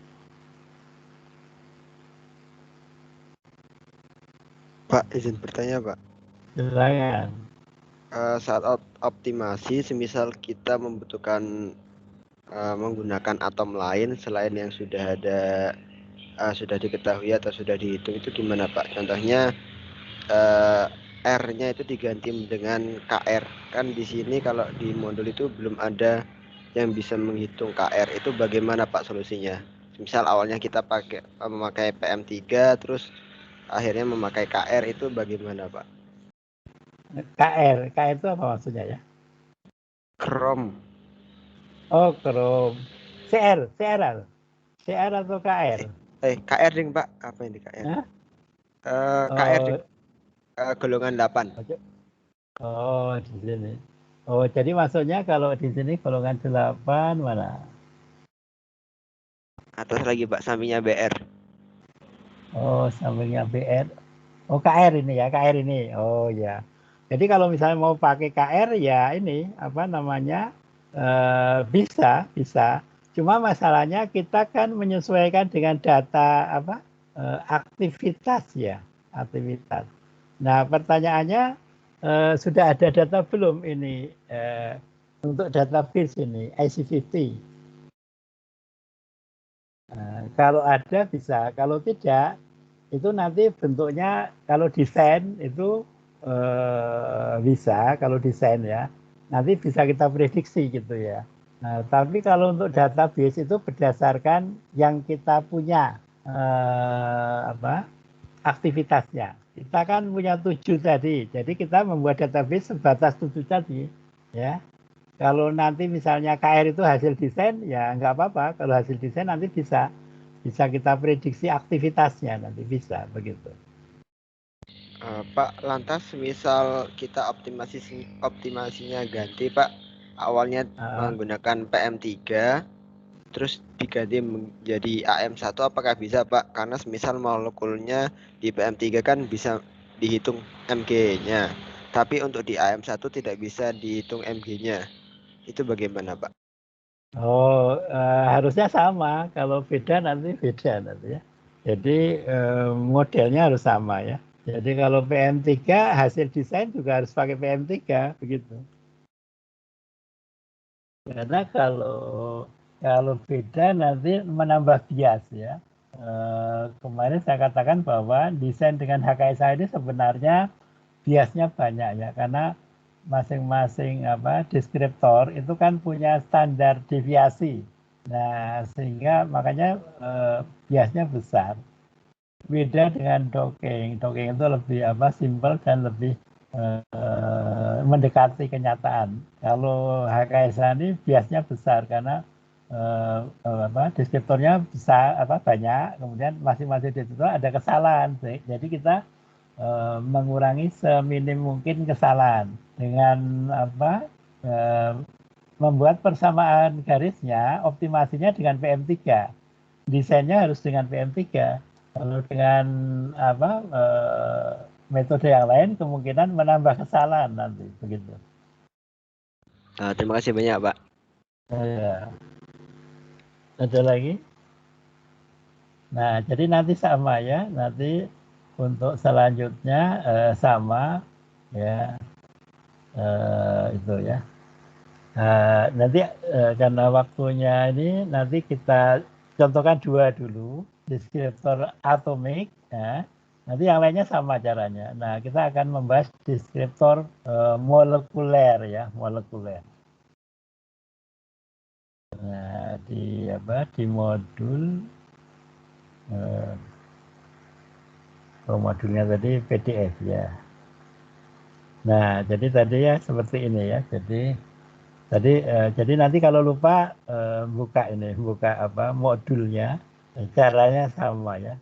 Pak, izin bertanya, Pak. Silakan. Saat optimasi, semisal kita membutuhkan menggunakan atom lain selain yang sudah ada, sudah diketahui atau sudah dihitung, itu gimana, Pak? Contohnya R-nya itu diganti dengan KR. Kan di sini kalau di modul itu belum ada yang bisa menghitung KR. Itu bagaimana, Pak, solusinya? Misal awalnya kita memakai PM3, terus akhirnya memakai KR, itu bagaimana, Pak? KR itu apa maksudnya ya? Krom. Oh, Chrome. CR atau KR? KR ding, Pak. Apa ini KR? Hah? KR Oh, ding. Golongan 8. oh, di sini. Oh, jadi maksudnya kalau di sini golongan 8 mana? Atas lagi, Pak, sampingnya BR. Oh, sampingnya BR. Oh, KR ini ya, KR ini. Oh ya. Jadi kalau misalnya mau pakai KR ya ini apa namanya? Bisa, bisa. Cuma masalahnya kita kan menyesuaikan dengan data apa? Aktivitas ya, aktivitas. Nah, pertanyaannya sudah ada data belum ini untuk database ini IC50? Kalau ada bisa, kalau tidak itu nanti bentuknya kalau desain itu bisa, kalau desain ya nanti bisa kita prediksi gitu ya. Nah, tapi kalau untuk database itu berdasarkan yang kita punya apa aktivitasnya. Kita kan punya 7 tadi, jadi kita membuat database sebatas 7 tadi, ya. Kalau nanti misalnya KR itu hasil desain, ya nggak apa-apa. Kalau hasil desain nanti bisa kita prediksi aktivitasnya nanti bisa begitu. Pak, lantas misal kita optimasinya ganti, Pak. Awalnya menggunakan PM3, terus diganti menjadi AM1, apakah bisa, Pak? Karena semisal molekulnya di PM3 kan bisa dihitung mg-nya, tapi untuk di AM1 tidak bisa dihitung mg-nya. Itu bagaimana, Pak? Oh, harusnya sama. Kalau beda nanti beda nanti ya. Jadi modelnya harus sama ya. Jadi kalau PM3 hasil desain juga harus pakai PM3 begitu. Karena kalau beda nanti menambah bias ya. Kemarin saya katakan bahwa desain dengan HKSA ini sebenarnya biasnya banyak ya, karena masing-masing deskriptor itu kan punya standar deviasi. Nah, sehingga makanya biasnya besar. Beda dengan docking. Docking itu lebih simple dan lebih mendekati kenyataan. Kalau HKSA ini biasnya besar karena deskriptornya besar banyak, kemudian masing-masing deskriptor ada kesalahan. Jadi kita mengurangi seminim mungkin kesalahan dengan membuat persamaan garisnya, optimasinya dengan PM3. Desainnya harus dengan PM3. Kalau dengan metode yang lain kemungkinan menambah kesalahan nanti begitu. Terima kasih banyak, Pak. Ya. Ada lagi? Nah, jadi nanti sama ya, nanti untuk selanjutnya sama ya itu ya. Nanti karena waktunya ini nanti kita contohkan 2 dulu, deskriptor atomik ya. Nanti yang lainnya sama caranya. Nah, kita akan membahas deskriptor molekuler ya, molekuler. Nah, di modul modulnya tadi PDF ya. Nah, jadi tadi ya seperti ini ya. Jadi nanti kalau lupa buka modulnya, caranya sama ya.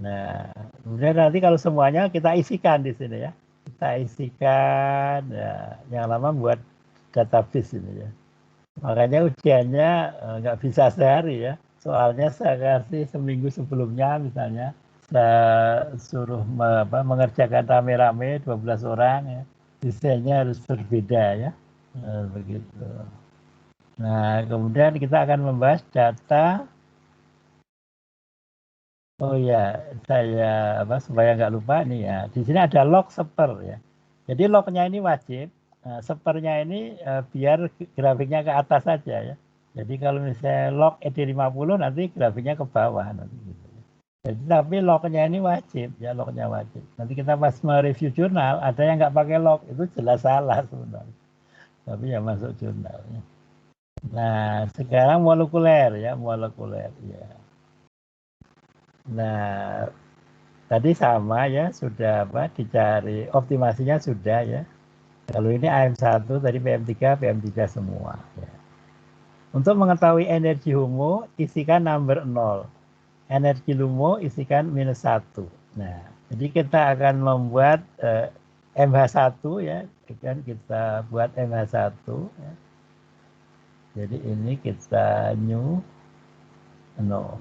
Nah, kemudian nanti kalau semuanya kita isikan di sini ya. Kita isikan, ya, yang lama buat database ini ya. Makanya ujiannya nggak bisa sehari ya. Soalnya saya kasih seminggu sebelumnya misalnya. Saya suruh mengerjakan rame-rame 12 orang ya. Desainnya harus berbeda ya. Begitu. Nah, kemudian kita akan membahas data. Oh ya, saya supaya nggak lupa nih ya. Di sini ada log seper ya. Jadi lognya ini wajib. Nah, sepernya ini biar grafiknya ke atas saja ya. Jadi kalau misalnya log ED50 nanti grafiknya ke bawah nanti gitu. Jadi tapi lognya ini wajib ya, lognya wajib. Nanti kita pas mereview jurnal ada yang nggak pakai log itu jelas salah sebenarnya. Tapi ya masuk jurnalnya. Nah sekarang molekuler ya, molekuler ya. Nah tadi sama ya, sudah dicari optimasinya sudah ya. Kalau ini AM1 tadi PM3 semua ya. Untuk mengetahui energi HUMO isikan number 0. Energi LUMO isikan -1. Nah, jadi kita akan membuat MH1 ya, kan kita buat MH1 ya. Jadi ini kita new no.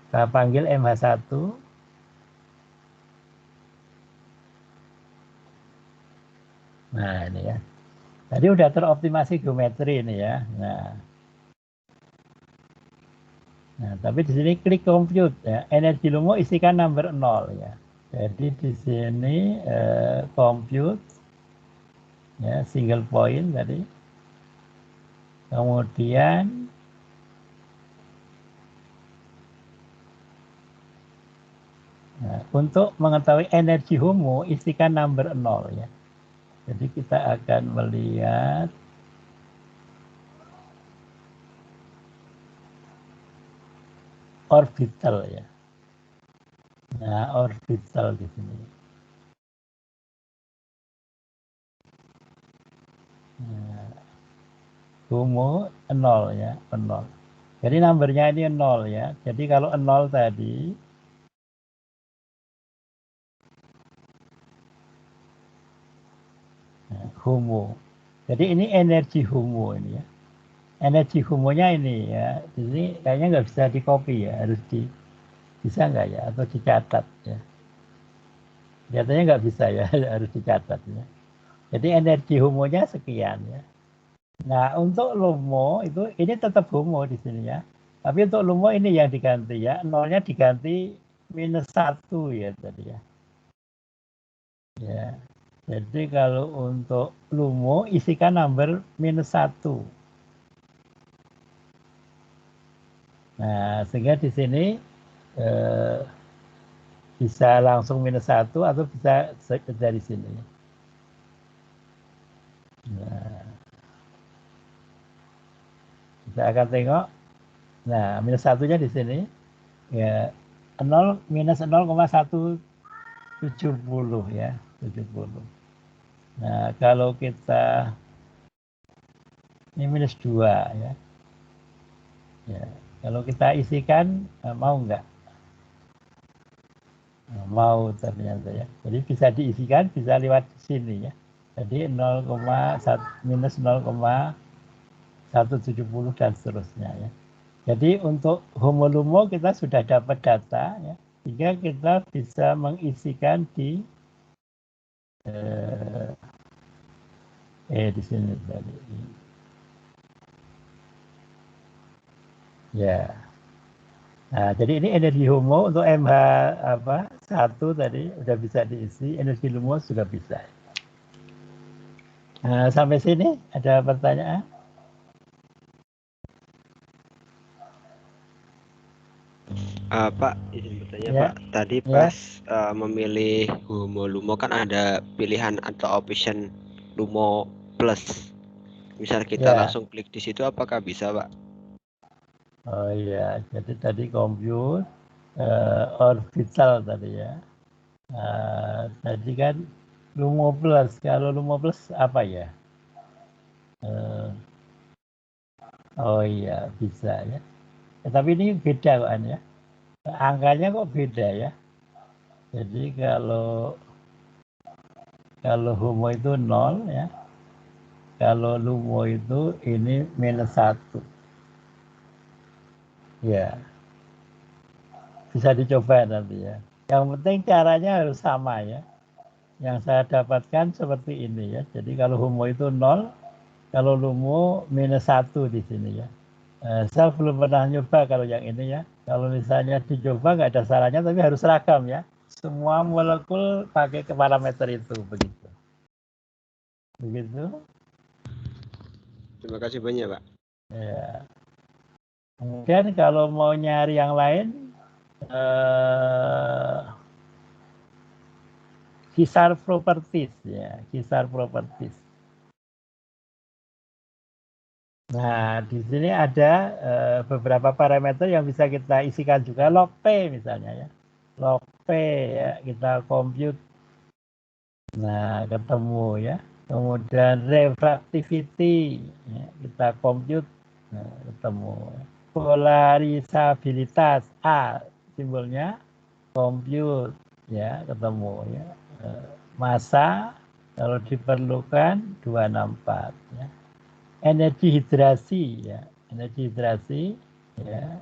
Kita panggil MH1. Nah, ini ya. Tadi udah teroptimasi geometri ini ya. Nah, tapi di sini klik compute ya. Energi LUMO isikan number 0 ya. Jadi di sini compute ya, single point tadi. Kemudian untuk mengetahui energi HUMO isikan number 0 ya. Jadi kita akan melihat orbital ya. Nah, orbital di sini. Nah, HUMO 0 ya, 0. Jadi numbernya ini 0 ya. Jadi kalau 0 tadi HUMO. Jadi ini energi HUMO ini ya. Energi HUMO-nya ini ya. Jadi kayaknya nggak bisa di copy ya, harus bisa nggak ya, atau dicatat ya. Katanya nggak bisa ya, harus dicatat ya. Jadi energi HUMO-nya sekian ya. Nah untuk LUMO itu ini tetap HUMO di sini ya. Tapi untuk LUMO ini yang diganti ya, nolnya diganti -1 ya tadi ya. Ya. Jadi kalau untuk LUMO isikan number -1. Nah sehingga di sini bisa langsung -1 atau bisa dari sini. Nah, kita akan tengok. Nah, -1-nya di sini ya 0 -0,170 ya, 70. Nah, kalau kita ini -2 ya. Ya, kalau kita isikan mau nggak? Nah, mau ternyata ya. Jadi bisa diisikan, bisa lewat sini ya. Jadi 0,-0,170 dan seterusnya ya. Jadi untuk HUMO LUMO kita sudah dapat data ya, sehingga kita bisa mengisikan di di sini tadi. Ya. Nah, jadi ini energi HUMO untuk MH1 tadi udah bisa diisi, energi LUMO juga bisa. Nah, sampai sini ada pertanyaan? Pak, izin bertanya Ya. Pak. Tadi pas memilih HUMO LUMO kan ada pilihan atau option LUMO plus. Misal kita langsung klik di situ, apakah bisa Pak? Oh iya, jadi tadi compute orbital tadi ya. Tadi kan LUMO plus. Kalau LUMO plus apa ya? Oh iya, bisa ya. Tapi ini beda kok ya. Angkanya kok beda ya. Jadi kalau HOMO itu 0 ya. Kalau LUMO itu ini -1. Ya, bisa dicoba nanti ya. Yang penting caranya harus sama ya. Yang saya dapatkan seperti ini ya. Jadi kalau HOMO itu 0, kalau LUMO -1 di sini ya. Saya belum pernah nyoba kalau yang ini ya. Kalau misalnya dicoba nggak ada salahnya, tapi harus seragam ya. Semua molekul pakai parameter itu begitu. Begitu. Terima kasih banyak, Pak. Ya. Kemudian kalau mau nyari yang lain, kisar properties ya, kisar properties. Nah, di sini ada beberapa parameter yang bisa kita isikan juga, log P misalnya ya. Log P ya, kita compute. Nah, ketemu ya. Kemudian refractivity ya, kita compute, nah, ketemu. Polarisabilitas A simbolnya, compute ya, ketemu ya. Massa kalau diperlukan 264 ya. Energi hidrasi ya, energi hidrasi ya.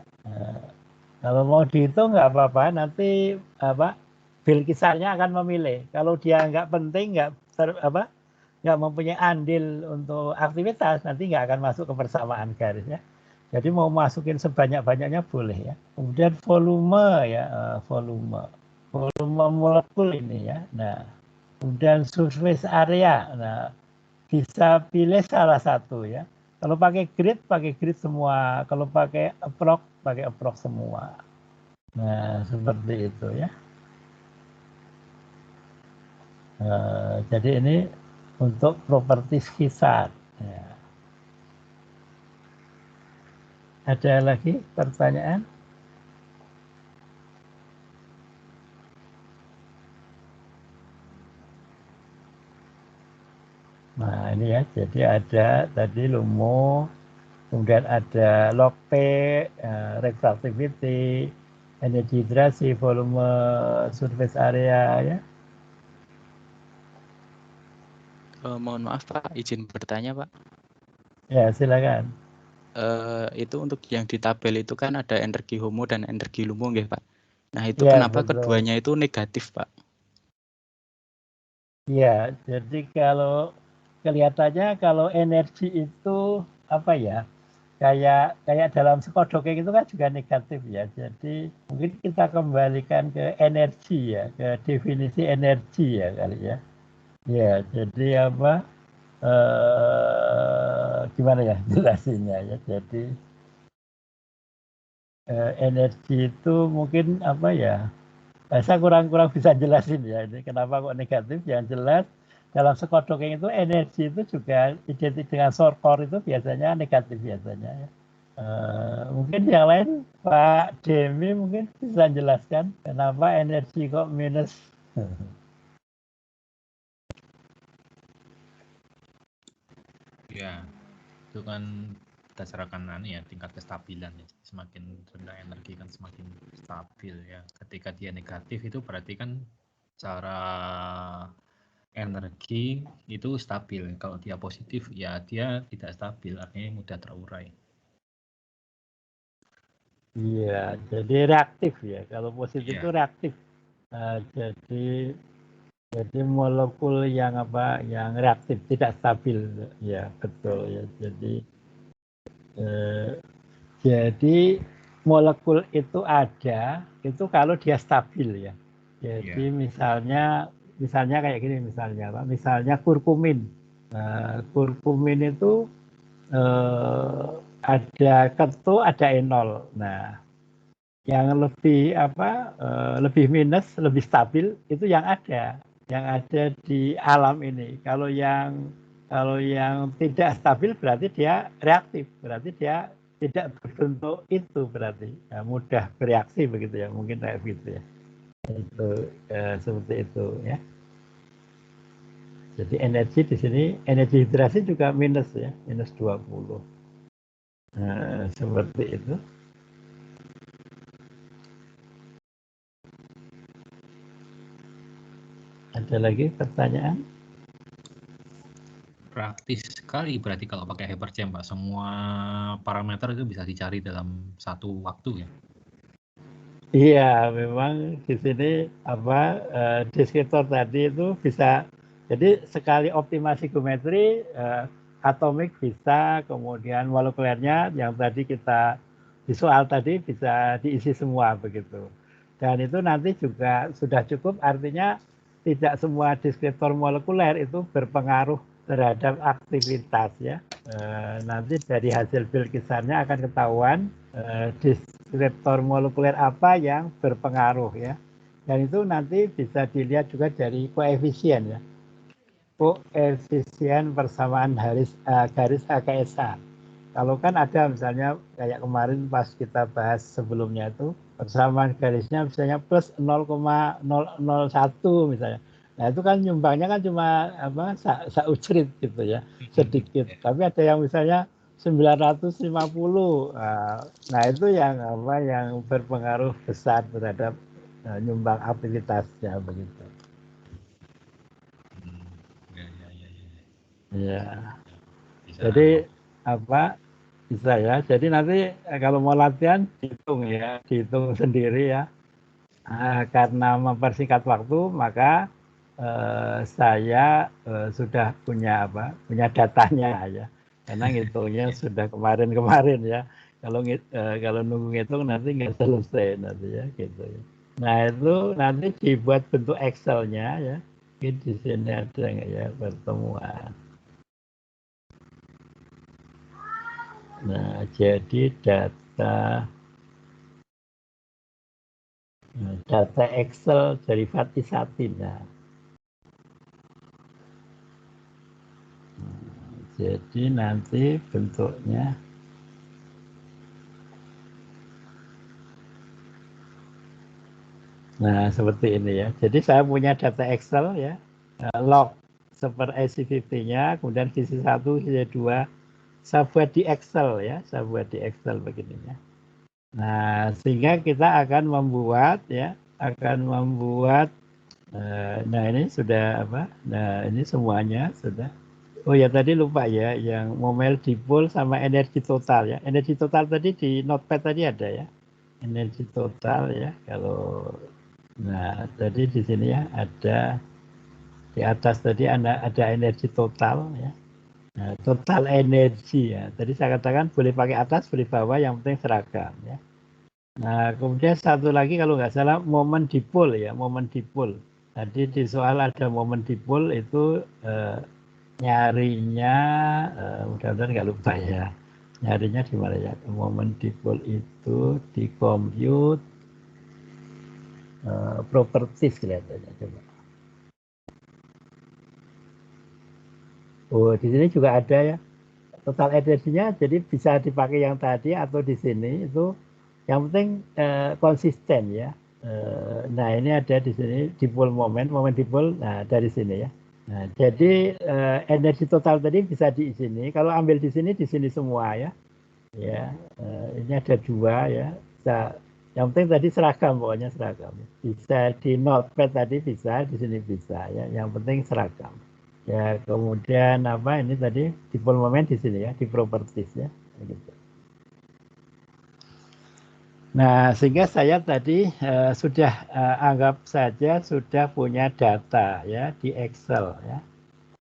Kalau mau dihitung nggak apa-apa, nanti bil kisarnya akan memilih. Kalau dia nggak penting, nggak mempunyai andil untuk aktivitas, nanti nggak akan masuk ke persamaan garis ya. Jadi mau masukin sebanyak-banyaknya boleh ya. Kemudian volume ya, volume molekul ini ya. Nah, kemudian surface area. Nah, bisa pilih salah satu ya. Kalau pakai grid semua. Kalau pakai approx semua. Nah, seperti itu ya. Jadi ini untuk properti kisar. Ya. Ada lagi pertanyaan? Nah, ini ya. Jadi ada tadi LUMO, kemudian ada log P, refractivity, energi hidrasi, volume surface area ya. Mohon maaf Pak, izin bertanya Pak. Ya, silakan. Itu untuk yang di tabel itu kan ada energi HOMO dan energi LUMO nggih Pak. Nah itu Ya, kenapa betul. keduanya itu negatif Pak? Ya, jadi kalau kelihatannya kalau energi itu apa ya? Kayak dalam Skodok itu kan juga negatif ya. Jadi mungkin kita kembalikan ke energi ya, ke definisi energi ya kali ya. Ya, jadi apa? Gimana ya jelasinnya ya? Jadi energi itu mungkin apa ya? Saya kurang bisa jelasin ya. Ini kenapa kok negatif? Yang jelas dalam Skodok itu energi itu juga identik dengan short core itu biasanya negatif biasanya ya. Mungkin yang lain Pak Demi mungkin bisa jelaskan kenapa energi kok minus. Ya, itu kan berdasarkan tingkat kestabilan ya. Semakin rendah energi kan semakin stabil ya. Ketika dia negatif itu berarti kan cara energi itu stabil. Kalau dia positif ya dia tidak stabil, artinya mudah terurai. Iya, jadi reaktif ya. Kalau positif itu Iya. reaktif. Jadi molekul yang yang reaktif tidak stabil ya, betul ya. Jadi molekul itu ada itu kalau dia stabil ya. Jadi misalnya kayak gini misalnya Pak, misalnya kurkumin. Nah, kurkumin itu ada ketu, ada enol. Nah, yang lebih minus, lebih stabil itu yang ada di alam ini. Kalau yang tidak stabil berarti dia reaktif, berarti dia tidak berbentuk itu berarti mudah bereaksi begitu ya, mungkin kayak gitu ya. Itu seperti itu ya. Jadi energi di sini energi hidrasi juga minus ya, minus 20. Nah, seperti itu. Ada lagi pertanyaan? Praktis sekali berarti kalau pakai Hyperchamp, Pak. Semua parameter itu bisa dicari dalam satu waktu ya. Iya, memang di sini deskriptor tadi itu bisa, jadi sekali optimasi geometri, atomik bisa, kemudian molekulernya yang tadi kita di soal tadi bisa diisi semua begitu. Dan itu nanti juga sudah cukup, artinya tidak semua deskriptor molekuler itu berpengaruh terhadap aktivitas ya. Nanti dari hasil Bilkisarnya akan ketahuan deskriptor molekuler apa yang berpengaruh ya. Dan itu nanti bisa dilihat juga dari koefisien ya. Koefisien persamaan garis HKSH. Kalau kan ada misalnya kayak kemarin pas kita bahas sebelumnya itu persamaan garisnya misalnya plus 0,001 misalnya. Nah itu kan nyumbangnya kan cuma saujrit gitu ya, sedikit. Tapi ada yang misalnya 950. Nah itu yang berpengaruh besar terhadap nyumbang aktivitasnya begitu. Ya. Jadi bisa ya. Jadi nanti kalau mau latihan dihitung sendiri ya. Karena mempersingkat waktu maka saya sudah punya datanya ya. Karena ngitungnya sudah kemarin ya. Kalau nunggu ngitung nanti nggak selesai nanti ya gitu ya. Nah itu nanti dibuat bentuk Excel-nya ya. Mungkin di sini ada nggak ya pertemuan. Nah, jadi data Excel derivat isatin. Nah, jadi nanti bentuknya seperti ini ya. Jadi saya punya data Excel ya, log super IC50-nya, kemudian sisi 1, sisi 2, saya buat di Excel ya, begini ya. Nah, sehingga kita akan membuat nah ini sudah nah ini semuanya sudah. Oh ya tadi lupa ya, yang momel dipol sama energi total ya. Energi total tadi di notepad tadi ada ya. Energi total ya. Tadi di sini ya ada di atas tadi ada energi total ya. Nah, total energi ya. Tadi saya katakan boleh pakai atas, boleh bawah, yang penting seragam ya. Nah, kemudian satu lagi kalau nggak salah momen dipol ya, momen dipol. Tadi di soal ada momen dipol itu nyarinya mudah-mudahan nggak lupa ya. Nyarinya di mana ya? Momen dipol itu di compute properties kelihatannya coba. Oh, di sini juga ada ya. Total energinya jadi bisa dipakai yang tadi atau di sini itu yang penting konsisten ya. Nah, ini ada di sini dipol momen dipol dari sini ya. Nah, jadi energi total tadi bisa di sini. Kalau ambil di sini semua ya. Ya, ini ada 2 ya. Yang penting tadi seragam, pokoknya seragam. Bisa di notepad tadi bisa, di sini bisa ya. Yang penting seragam. Ya, kemudian ini tadi dipol momen di sini ya, di properties ya. Gitu. Nah, sehingga saya tadi sudah anggap saja sudah punya data ya di Excel ya.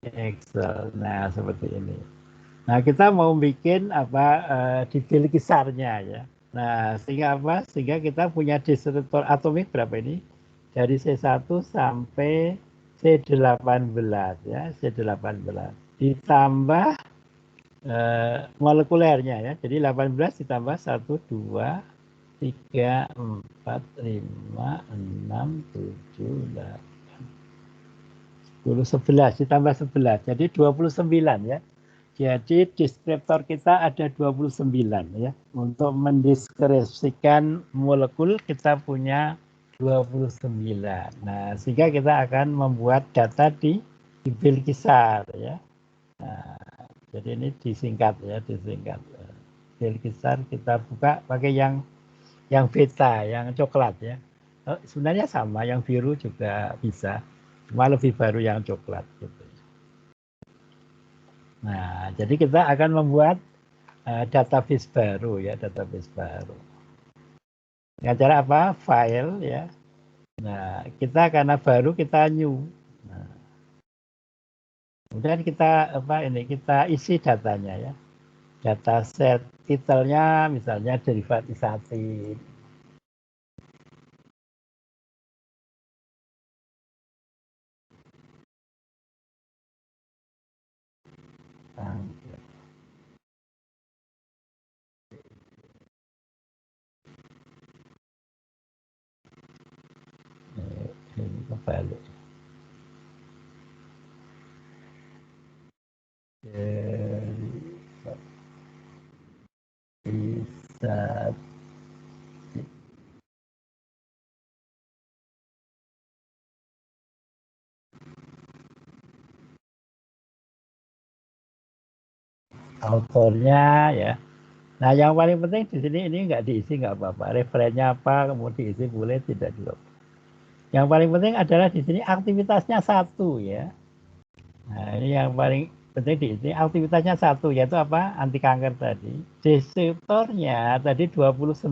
Di Excel. Nah, seperti ini. Nah, kita mau bikin di Bilkisarnya ya. Nah, sehingga kita punya deskriptor atomik berapa ini? Dari C1 sampai C18 ya, C18. Ditambah molekulernya ya. Jadi 18 ditambah 1, 2, 3, 4, 5, 6, 7, 8, 10, 11 ditambah 11. Jadi 29 ya. Jadi deskriptor kita ada 29 ya. Untuk mendeskripsikan molekul kita punya 29. Nah, sehingga kita akan membuat data di Bilkisar ya. Nah, jadi ini disingkat ya, Bilkisar kita buka pakai yang beta, yang coklat ya. Sebenarnya sama, yang biru juga bisa. cuma lebih baru yang coklat gitu. Nah, jadi kita akan membuat database baru ya, database baru. Dengan cara apa? File ya. Nah, kita karena baru kita new. Nah, kemudian kita kita isi datanya ya. Data set titelnya misalnya derivatisasi. Ini kebalik. Bisa autornya ya. Nah, yang paling penting di sini ini nggak diisi nggak apa-apa. Referensinya apa, kemudian diisi boleh tidak juga. Yang paling penting adalah di sini aktivitasnya satu ya. Nah, ini yang paling penting diisi aktivitasnya satu yaitu apa? Anti kanker tadi. Deskriptornya tadi 29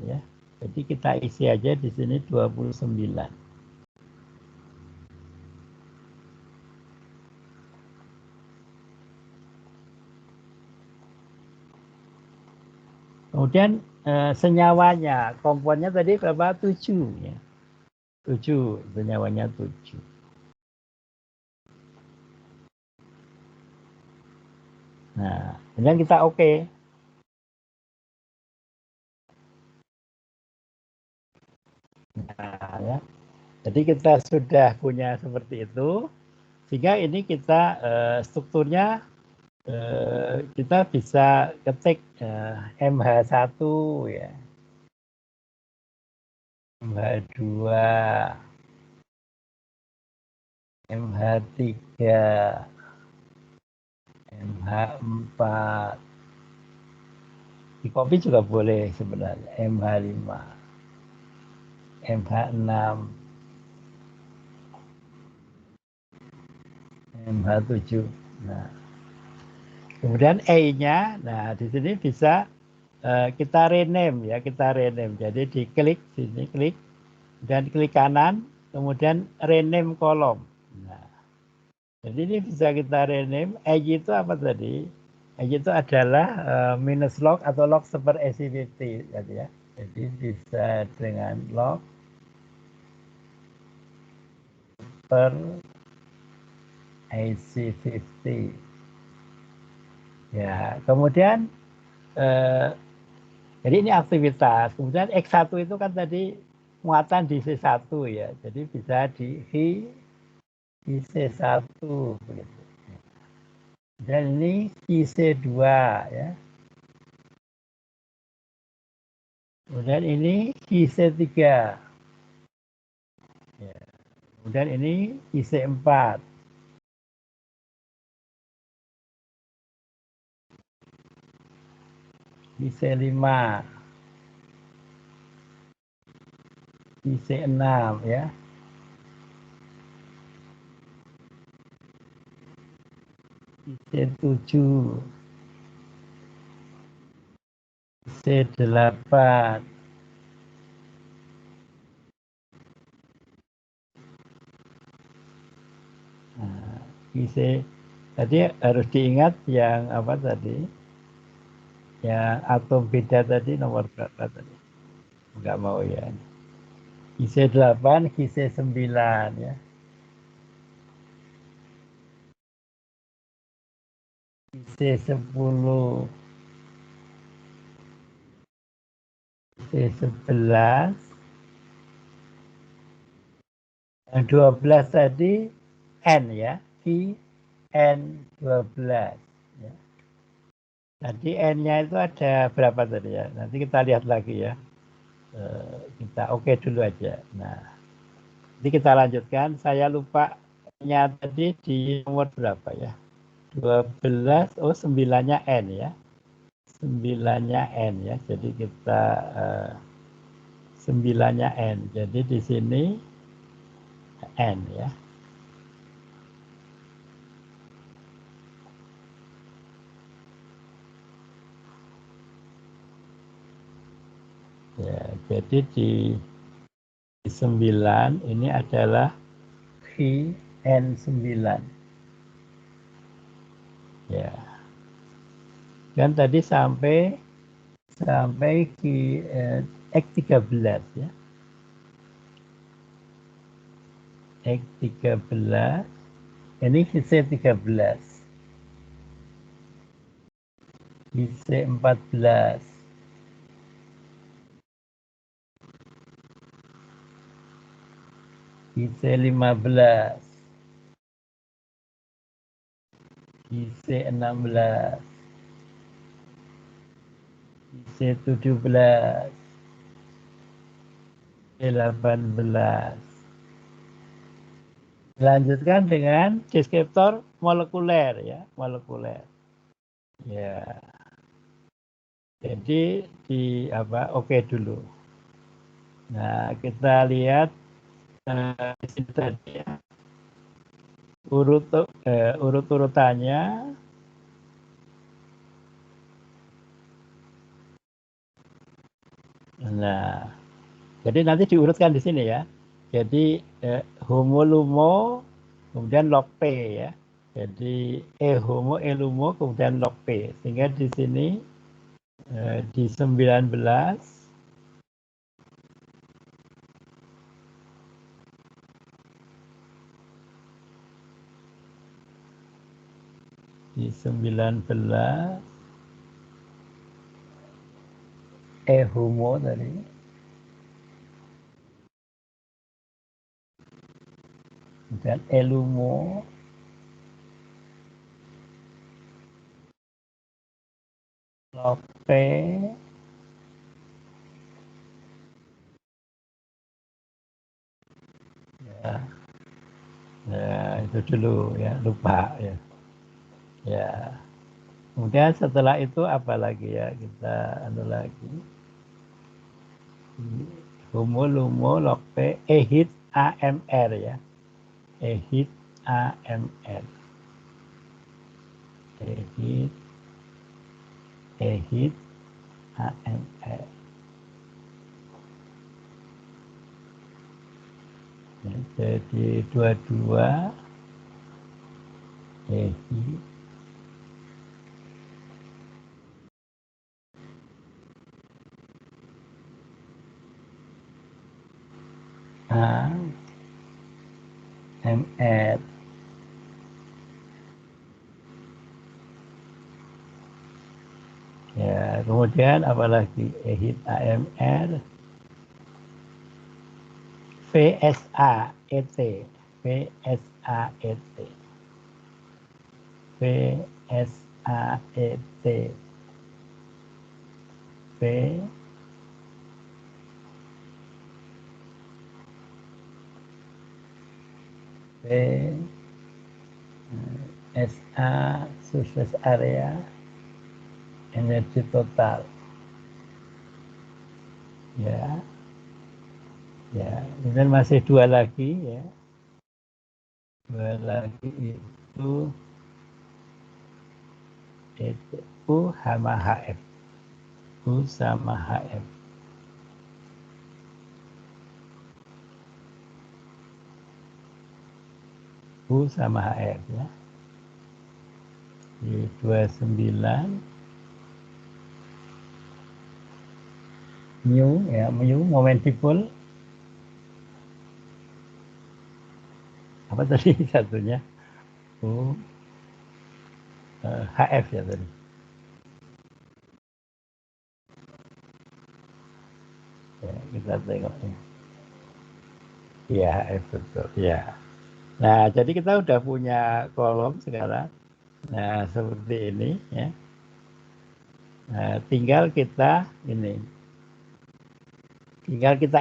ya. Jadi kita isi aja di sini 29. Kemudian senyawanya, komponnya tadi berapa? 7 ya. 7, senyawanya 7. Nah, kemudian kita oke. Nah, ya. Jadi kita sudah punya seperti itu, sehingga ini kita strukturnya kita bisa ketik MH1 ya, MH2, MH3, MH4, di copy juga boleh sebenarnya, MH5, MH6, MH7. Nah, kemudian E-nya, nah di sini bisa kita rename ya, kita rename. Jadi diklik sini, klik dan klik kanan, kemudian rename kolom. Nah, jadi ini bisa kita rename. Edge itu apa tadi? Edge itu adalah minus log atau log super AC50 ya. Jadi bisa dengan log per AC50. Ya, kemudian jadi ini aktivitas. Kemudian X1 itu kan tadi muatan di C1 ya. Jadi bisa di C1 begitu. Dan ini C2 ya. Kemudian ini C3. Ya. Kemudian ini C4. C5. C6 ya. C7. C8. Nah, tadi harus diingat yang apa tadi? Yang atom beda tadi nomor berapa tadi? Enggak mau ya. C8, C9 ya. C10, C11, yang 12 tadi N ya, N12 ya. Tadi N-nya itu ada berapa tadi ya? Nanti kita lihat lagi ya. Kita oke dulu aja. Nah, nanti kita lanjutkan. Saya lupa N-nya tadi di nomor berapa ya? 12, oh 9-nya N ya. 9-nya N ya. Jadi kita 9-nya N. Jadi di sini N ya. Jadi di 9 ini adalah N9. Ya. Kan tadi sampai X13 ya. X13 ini C13. C14. C15. C16. C17. C18. Lanjutkan dengan deskriptor molekuler ya, molekuler. Ya. Jadi di oke dulu. Nah, kita lihat di sini tadi ya. Urut-urutannya. Nah, jadi nanti diurutkan di sini ya. Jadi homo lumo kemudian log P ya. Jadi homo lumo kemudian log P. Sehingga di sini di 19 di 19 homo tadi dan elumo log P ya. Nah, itu dulu ya, lupa ya. Ya. Kemudian setelah itu apa lagi ya? Kita lagi. Homo lumo log P hit AMR ya. Hit AMR. Hit AMR. Ya, jadi 22 hit AMR. Ya, kemudian apalagi hit AMR VSAET VSAET VSAET SA surface area energi total ya. Ya, kemudian masih dua lagi ya. Dua lagi itu U sama HF. U sama HF. U sama HF ya. Di 29 mu ya, mu moment dipol. Apa tadi satunya? U HF ya tadi. Ya, kita tengok ya. Iya, HF betul. Ya. Nah, jadi kita udah punya kolom sekarang. Nah, seperti ini ya. Nah, tinggal kita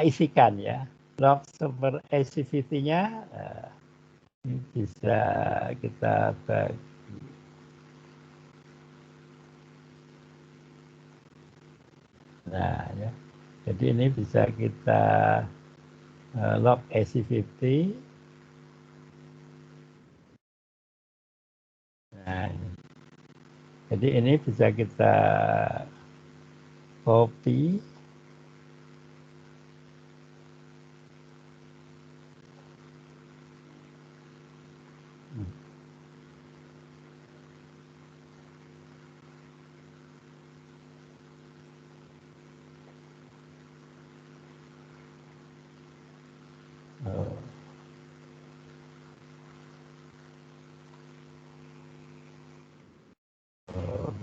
isikan ya. Log super activity-nya bisa kita bagi. Nah, ya. Jadi ini bisa kita log AC50. Nah, jadi ini bisa kita copy. Oh,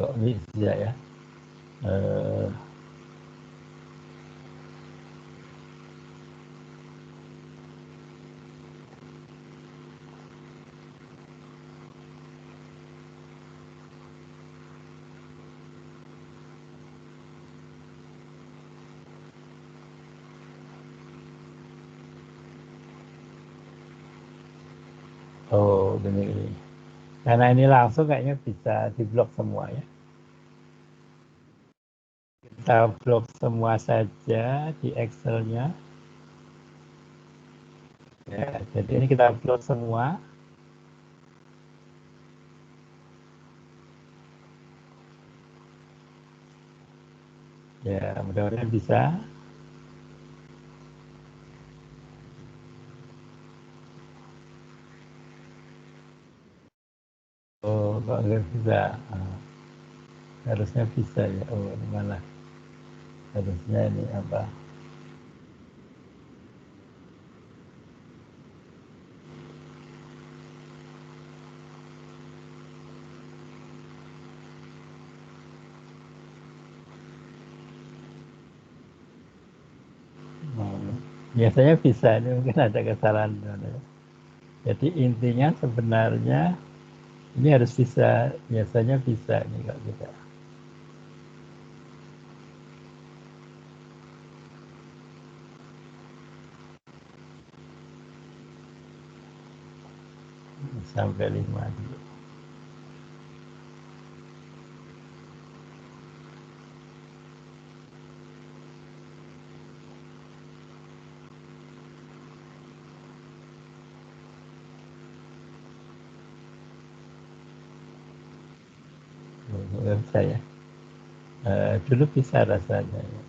kok bisa ya? Oh, gini. Karena ini langsung kayaknya bisa diblok semua ya. Kita blok semua saja di Excel-nya. Ya, jadi ini kita blok semua. Ya, mudah-mudahan bisa. Oh, kok nggak bisa? Harusnya bisa ya. Oh, ini malah harusnya ini apa? Biasanya bisa, ini mungkin ada kesalahan. Jadi intinya sebenarnya ini harus bisa, biasanya bisa nih kalau kita. Sampai 5 dulu. Nggak bisa ya. Dulu bisa rasanya ya.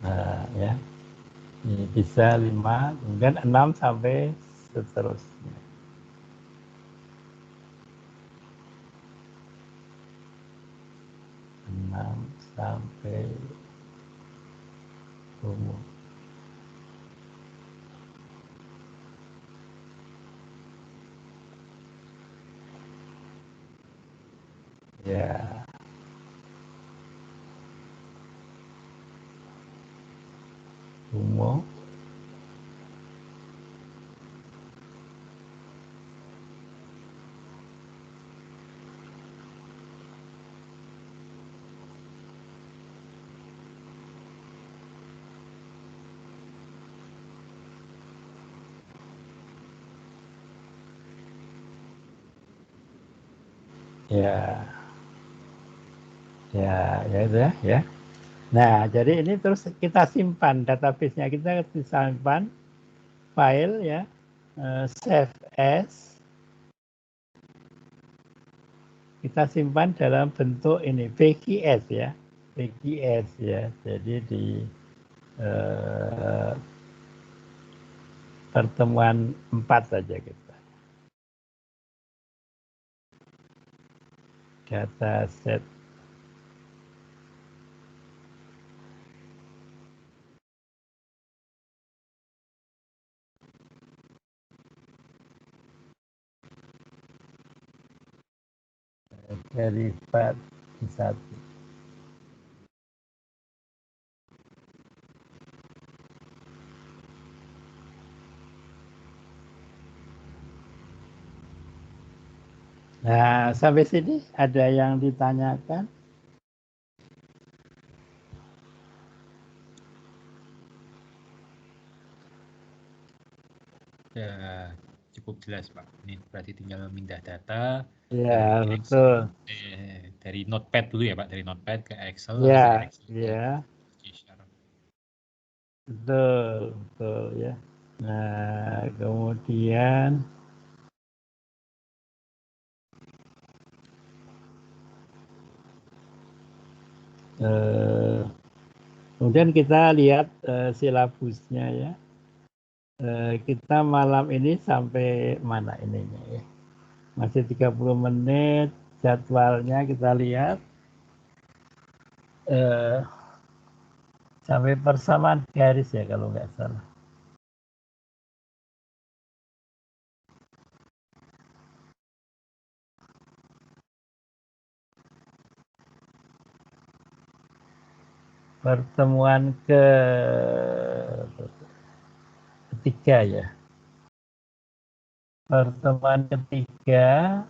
Nah, ya. Ini bisa 5, kemudian 6 sampai seterusnya. 6 sampai umum. Ya. Umum. Ya. Ya, ya itu ya. Nah, jadi ini terus kita simpan database-nya, kita simpan file ya, save as, kita simpan dalam bentuk ini PGS ya, PGS ya. Jadi di pertemuan 4 saja kita. Data set derivat 1. Nah, sampai sini ada yang ditanyakan? Ya, cukup jelas Pak. Ini berarti tinggal mindah data Ya, dari betul. dari Notepad dulu ya Pak, dari Notepad ke Excel, lalu Ya, dari Excel ke ya, C-Sharp. betul, betul ya. Nah, kemudian kemudian kita lihat silabusnya ya. kita malam ini sampai mana ininya ya? Masih 30 menit jadwalnya kita lihat. Sampai persamaan garis ya kalau nggak salah. Pertemuan ketiga ya. Pertemuan ketiga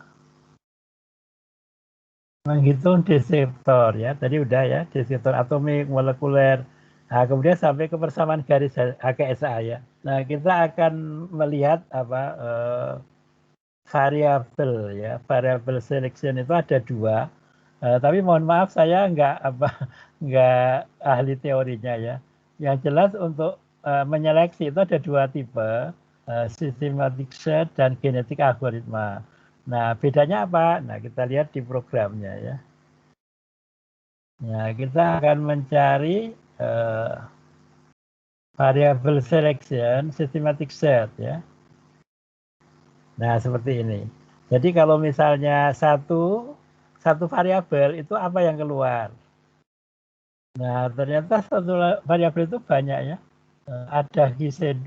menghitung deskriptor ya. Tadi udah ya, deskriptor atomik, molekuler. Nah, kemudian sampai ke persamaan garis HKSA ya. Nah, kita akan melihat variabel ya. Variabel selection itu ada 2. Tapi mohon maaf saya nggak ahli teorinya ya. Yang jelas untuk menyeleksi itu ada 2 tipe, systematic search dan genetic algoritma. Nah, bedanya apa? Nah, kita lihat di programnya ya. Nah, kita akan mencari variable selection, systematic search ya. Nah, seperti ini. Jadi kalau misalnya satu variabel itu apa yang keluar? Nah, ternyata satu variabel itu banyak ya. Ada GC2,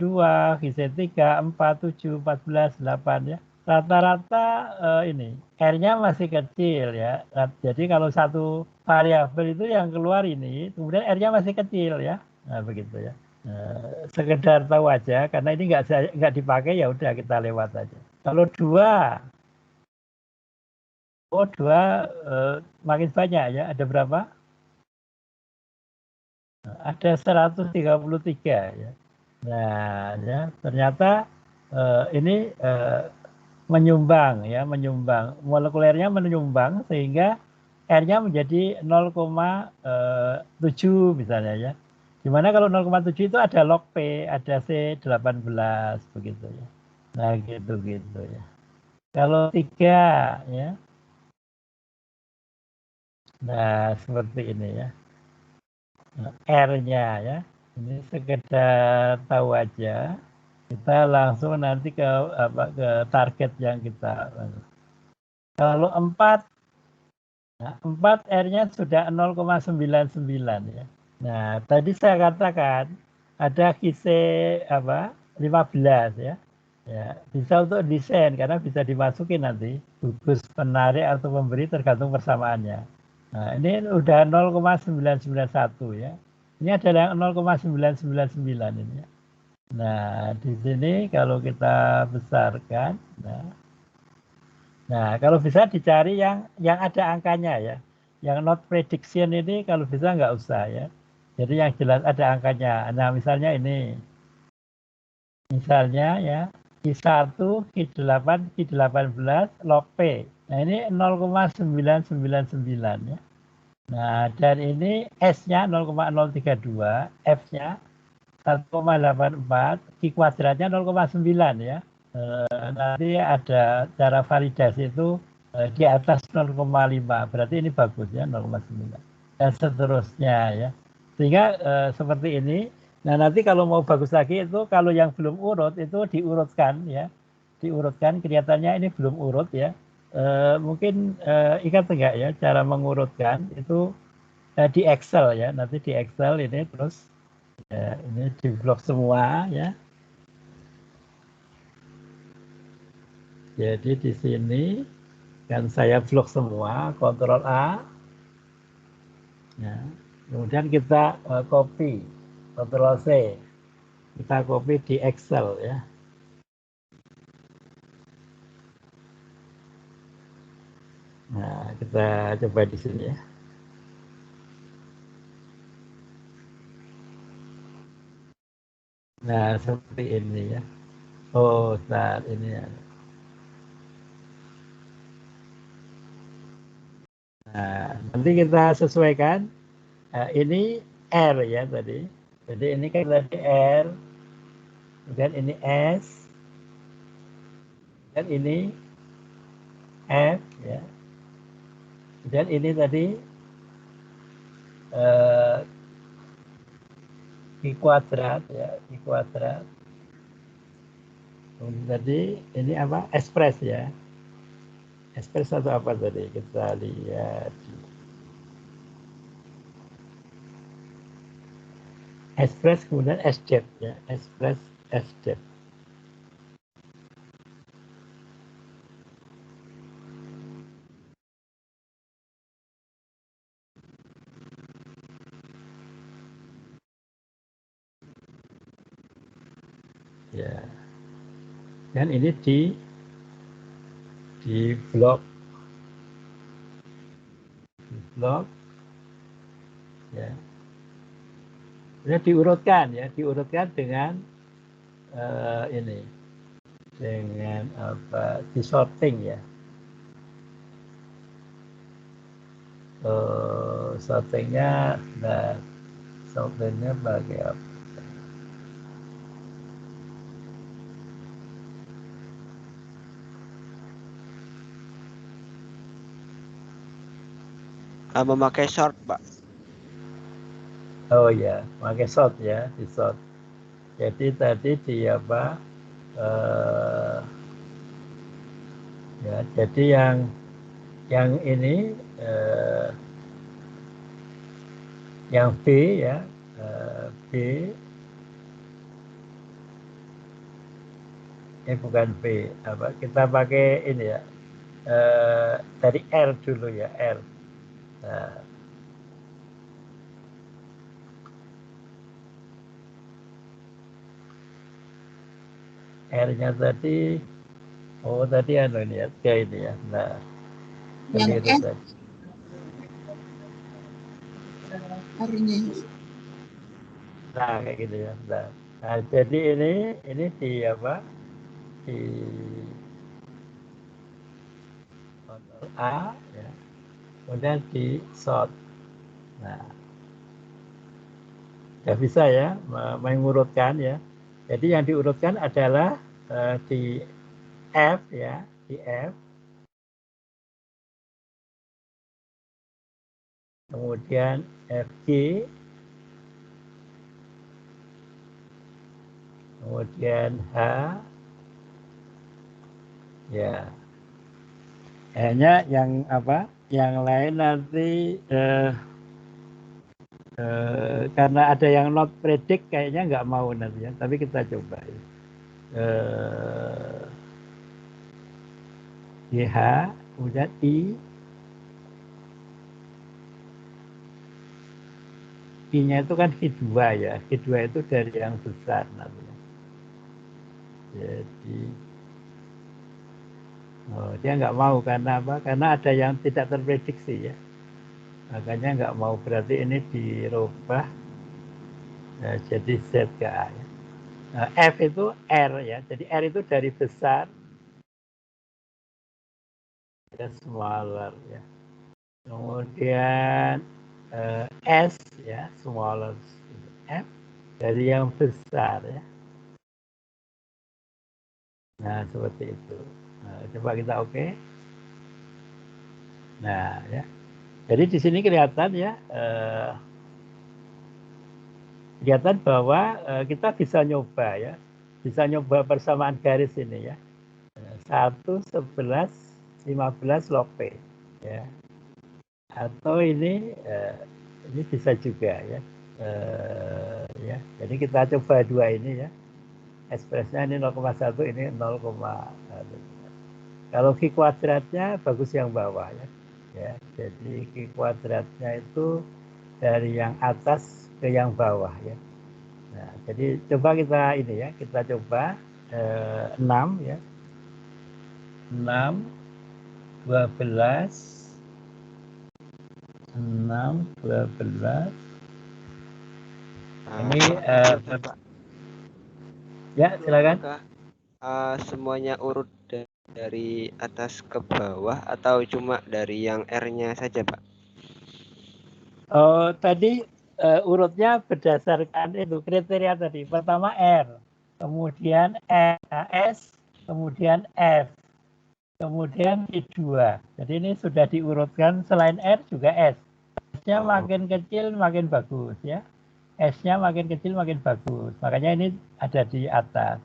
GC3, 4, 7, 14, 8 ya. Rata-rata ini R-nya masih kecil ya. Jadi kalau satu variabel itu yang keluar ini, kemudian R-nya masih kecil ya. Nah, begitu ya. Sekedar tahu aja karena ini nggak dipakai ya udah kita lewat aja. Kalau 2 makin banyak ya. Ada berapa? Ada 133 ya. Nah, ya ternyata ini menyumbang ya, menyumbang. Molekulernya menyumbang sehingga R-nya menjadi 0,7 misalnya ya. Dimana kalau 0,7 itu ada log P, ada C18 begitu ya. Nah, gitu ya. Kalau 3 ya. Nah, seperti ini ya. R-nya ya. Ini sekedar tahu aja. Kita langsung nanti ke target yang kita. Kalau 4 R-nya sudah 0,99 ya. Nah, tadi saya katakan ada kise 15 ya. Ya, bisa untuk desain karena bisa dimasukin nanti gugus penarik atau pemberi tergantung persamaannya. Nah, ini udah 0,991 ya. Ini adalah yang 0,999 ini ya. Nah, di sini kalau kita besarkan, nah kalau bisa dicari yang ada angkanya ya. Yang not prediction ini kalau bisa nggak usah ya. Jadi yang jelas ada angkanya. Nah, misalnya ini. Misalnya ya, Q1, Q8, Q18, log P. Nah, ini 0,999 ya. Nah, dan ini S-nya 0,032, F-nya 1,84, Q kuadratnya 0,9 ya. Nanti ada cara validasi itu di atas 0,5, berarti ini bagus ya 0,9 dan seterusnya ya. Sehingga seperti ini. Nah, nanti kalau mau bagus lagi itu kalau yang belum urut itu diurutkan ya, diurutkan kelihatannya ini belum urut ya. Mungkin ingat enggak ya cara mengurutkan itu di Excel ya, nanti di Excel ini terus ini di blok semua ya. Jadi di sini kan saya blok semua, Ctrl A. Ya. Kemudian kita copy, Ctrl C. Kita copy di Excel ya. Nah, kita coba di sini ya. Nah, seperti ini ya. Oh, saat ini ya. Nah, nanti kita sesuaikan. Ini R ya tadi. Jadi ini kan tadi R. Dan ini S. Dan ini F ya. Dan ini tadi Q kuadrat ya, Q kuadrat. Tadi ini apa? Express ya. Express atau apa tadi? Kita lihat. Express kemudian SZ ya. Express SZ. Ya. Dan ini di blok ya. Ini diurutkan dengan ini dengan apa? Di sorting ya. Sortingnya, nah sortingnya pakai apa? Memakai sort, Pak. Oh ya, pakai sort ya, di sort. Jadi tadi di apa? Ya, jadi yang ini yang B ya, B, bukan B, apa? Kita pakai ini ya, dari R dulu ya, R. Nah, R-nya tadi, tadi ini ya, T ini ya. Nah, Yang keliru S tadi. R-nya. Nah, kayak gitu ya. Nah, jadi ini di apa? Di Ctrl A ya. Kemudian di sort. Nah, ya bisa ya mengurutkan ya. Jadi yang diurutkan adalah di F ya, di F. Kemudian FG, kemudian H, ya. Hanya yang apa? Yang lain nanti karena ada yang not predict kayaknya nggak mau nanti ya. Tapi kita coba. Ya. GH, kemudian I-nya itu kan Q2 ya. Q2 itu dari yang besar nanti. Jadi dia nggak mau karena apa? Karena ada yang tidak terprediksi ya. Makanya nggak mau, berarti ini dirubah jadi Z ke A ya. F itu R ya. Jadi R itu dari besar ke smaller ya. Kemudian S ya, smaller. F dari yang besar ya. Nah, seperti itu. Nah, coba kita oke. Nah, ya. Jadi di sini kelihatan ya, kelihatan bahwa kita bisa nyoba ya, bisa nyoba persamaan garis ini ya. 1, 11, 15 log P ya. Atau ini bisa juga ya. Ya. Jadi kita coba dua ini ya. Ekspresnya ini 0,1, ini 0,1. Kalau Q kuadratnya bagus yang bawah ya. Ya, jadi Q kuadratnya itu dari yang atas ke yang bawah ya. Nah, jadi coba kita ini ya, kita coba 6 ya. 6, 12, 6, 12. Ini ya silakan. Apakah semuanya urut dari atas ke bawah atau cuma dari yang R-nya saja, Pak? Oh, tadi urutnya berdasarkan itu kriteria tadi. Pertama R, kemudian S, kemudian F, kemudian I2. Jadi ini sudah diurutkan, selain R juga S. S-nya makin kecil makin bagus ya. S-nya makin kecil makin bagus. Makanya ini ada di atas.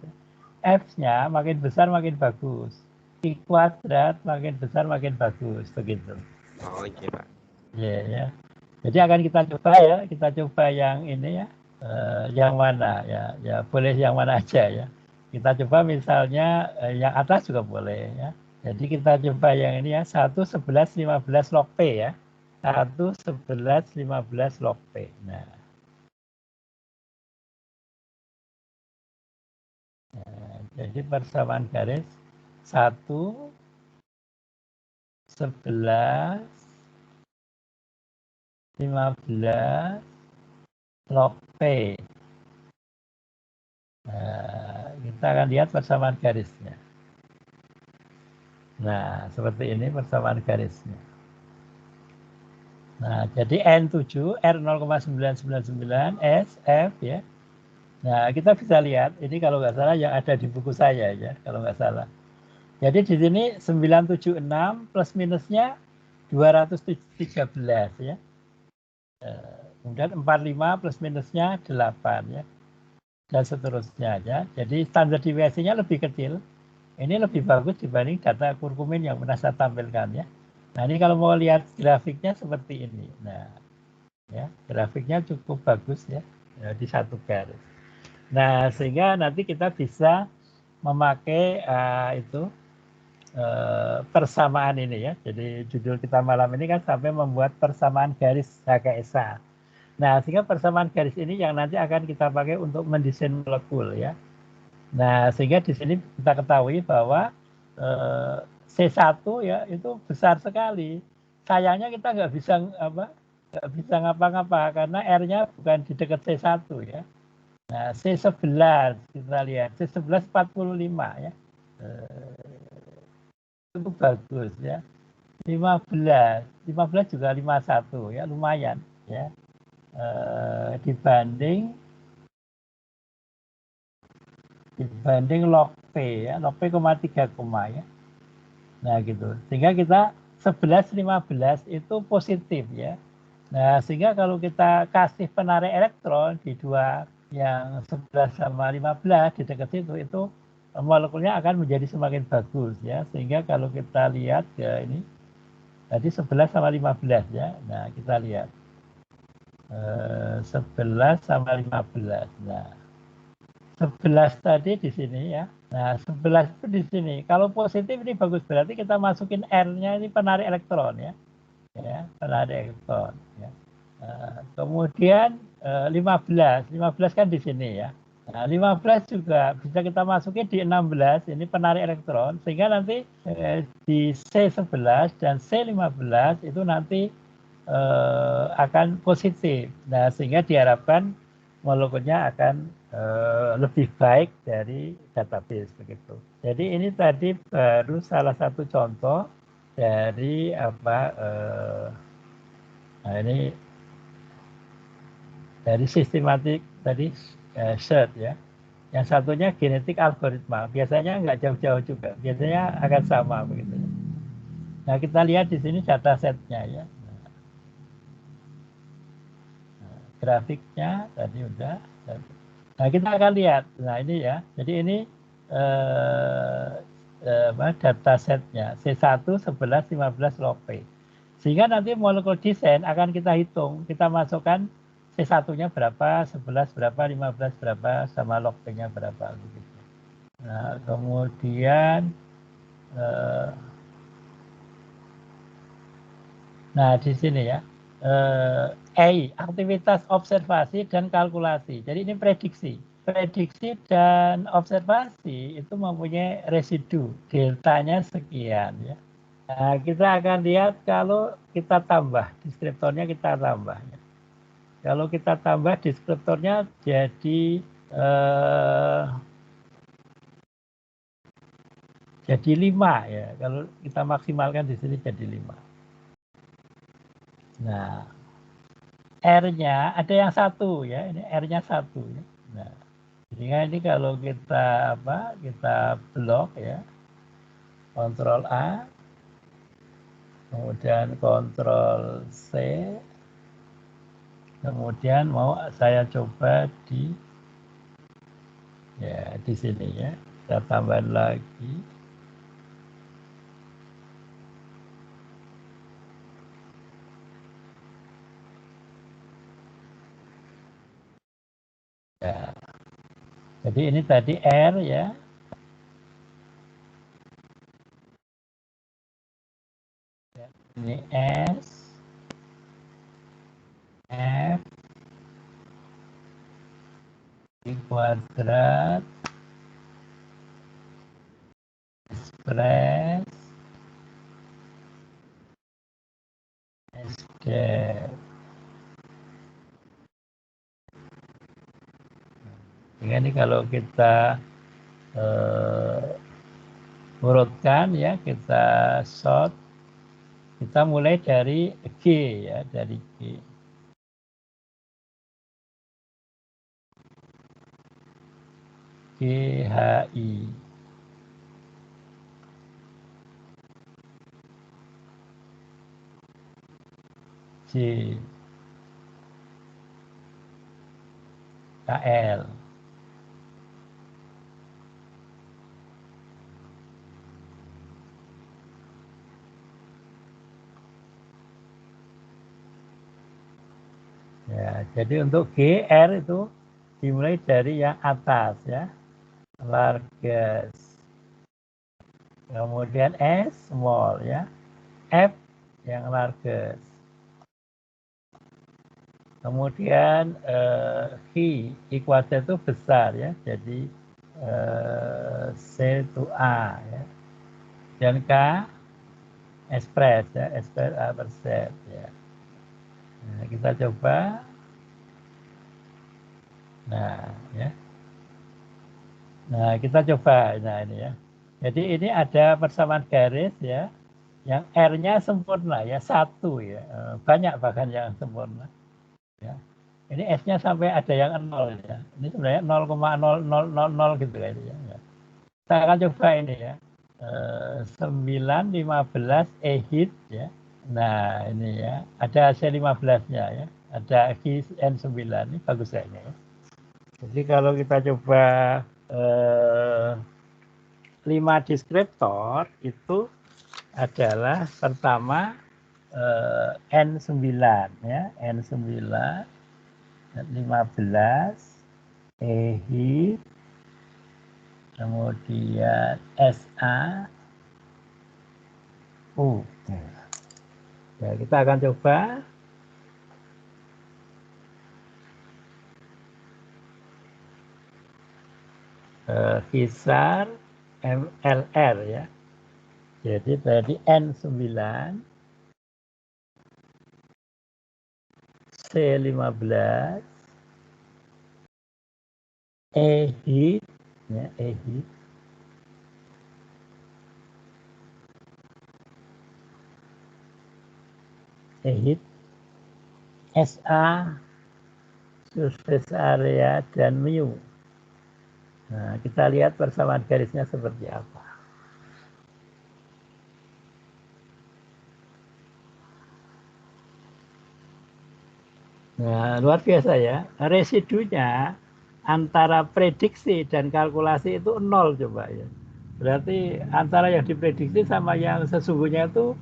F-nya makin besar makin bagus. I kuadrat makin besar makin bagus, begitu. Oh iya Pak. Ya, ya. Jadi akan kita coba ya, kita coba yang ini ya, yang mana ya, ya boleh yang mana aja ya. Kita coba misalnya yang atas juga boleh ya. Jadi kita coba yang ini ya, 1, 11, 15 log P ya. 1, 11, 15 log P. Nah, jadi persamaan garis 1, 11, 15 log P. Nah, kita akan lihat persamaan garisnya. Nah, seperti ini persamaan garisnya. Nah, jadi N7, R 0,999, S, F ya. Nah, kita bisa lihat, ini kalau nggak salah yang ada di buku saya ya, kalau nggak salah. Jadi di sini 976 plus minusnya 213 ya. Kemudian 45 plus minusnya 8 ya. Dan seterusnya ya. Jadi standar deviasinya lebih kecil. Ini lebih bagus dibanding data kurkumin yang pernah saya tampilkan ya. Nah ini kalau mau lihat grafiknya seperti ini. Nah ya grafiknya cukup bagus ya, di satu garis. Nah sehingga nanti kita bisa memakai persamaan ini ya. Jadi judul kita malam ini kan sampai membuat persamaan garis HKSA. Nah sehingga persamaan garis ini yang nanti akan kita pakai untuk mendesain molekul ya. Nah, sehingga di sini kita ketahui bahwa C1 ya itu besar sekali. Sayangnya kita nggak bisa ngapa-ngapa karena R-nya bukan di dekat C1 ya. Nah, C11 kita lihat C11 45 ya. Itu bagus ya. 15 juga 51 ya, lumayan ya. Dibanding log P ya, log P 3, ya. Nah gitu. Sehingga kita 11 15 itu positif ya. Nah, sehingga kalau kita kasih penarik elektron di dua yang 11 sama 15 di dekat itu molekulnya akan menjadi semakin bagus ya. Sehingga kalau kita lihat ya ini tadi 11 sama 15 ya. Nah, kita lihat 11 sama 15. Nah, 11 tadi di sini ya. Nah, 11 itu di sini. Kalau positif ini bagus, berarti kita masukin R-nya ini penarik elektron ya. Ya, penarik elektron ya. Kemudian 15 kan di sini ya. Nah, 15 juga bisa kita masukin di 16, ini penarik elektron, sehingga nanti di C11 dan C15 itu nanti akan positif. Nah, sehingga diharapkan molekulnya akan lebih baik dari database begitu. Jadi ini tadi baru salah satu contoh dari nah ini dari sistematik tadi search ya. Yang satunya genetik algoritma. Biasanya nggak jauh-jauh juga. Biasanya akan sama begitu. Nah kita lihat di sini data setnya ya. Nah, grafiknya tadi udah. Nah kita akan lihat, nah ini ya, jadi ini data setnya C1, 11, 15 log P. Sehingga nanti molekul desain akan kita hitung, kita masukkan C1-nya berapa, 11 berapa, 15 berapa, sama log P-nya berapa. Begitu. Nah kemudian, nah di sini ya, aktivitas observasi dan kalkulasi. Jadi ini prediksi. Prediksi dan observasi itu mempunyai residu, deltanya sekian ya. Nah, kita akan lihat kalau kita tambah, deskriptornya kita tambah. Ya. Kalau kita tambah deskriptornya jadi 5 ya. Kalau kita maksimalkan di sini jadi 5. Nah, R-nya ada yang 1 ya, ini R-nya 1 ya. Nah, sehingga ini kalau kita kita blok ya, Ctrl A, kemudian Ctrl C, kemudian mau saya coba di sini ya, Kita tambah lagi. Ya. Jadi ini tadi R ya. Ini S, F, I kuadrat, ekspres, SD. Ini kalau kita urutkan ya, kita sort, kita mulai dari G ya, dari G. GHI. J. KL. Ya, jadi untuk GR itu dimulai dari yang atas ya, largest. Kemudian S small ya, F yang largest. Kemudian I kuadrat itu besar ya, jadi C to A ya. Dan K express ya, express A per set ya. Nah, kita coba. Nah, ya. Nah, kita coba. Nah, ini ya. Jadi ini ada persamaan garis ya. Yang R-nya sempurna ya, 1 ya. Banyak bahkan yang sempurna. Ya. Ini S-nya sampai ada yang 0 ya. Ini sebenarnya 0,0000 gitu ya. Kita akan coba ini ya. 9, 15 hit ya. Nah, ini ya. Ada C15-nya ya. Ada N9 ini bagus ya ini ya. Jadi kalau kita coba 5 deskriptor itu adalah pertama N9 ya, N9, 15, hit, kemudian SA, U. Ya, kita akan coba. Kisar MLR ya. Jadi tadi N9, C15, hit ya, hit. Hit, SA, surface area, dan mu. Nah, kita lihat persamaan garisnya seperti apa. Nah, luar biasa ya. Residunya antara prediksi dan kalkulasi itu 0 coba ya. Berarti antara yang diprediksi sama yang sesungguhnya itu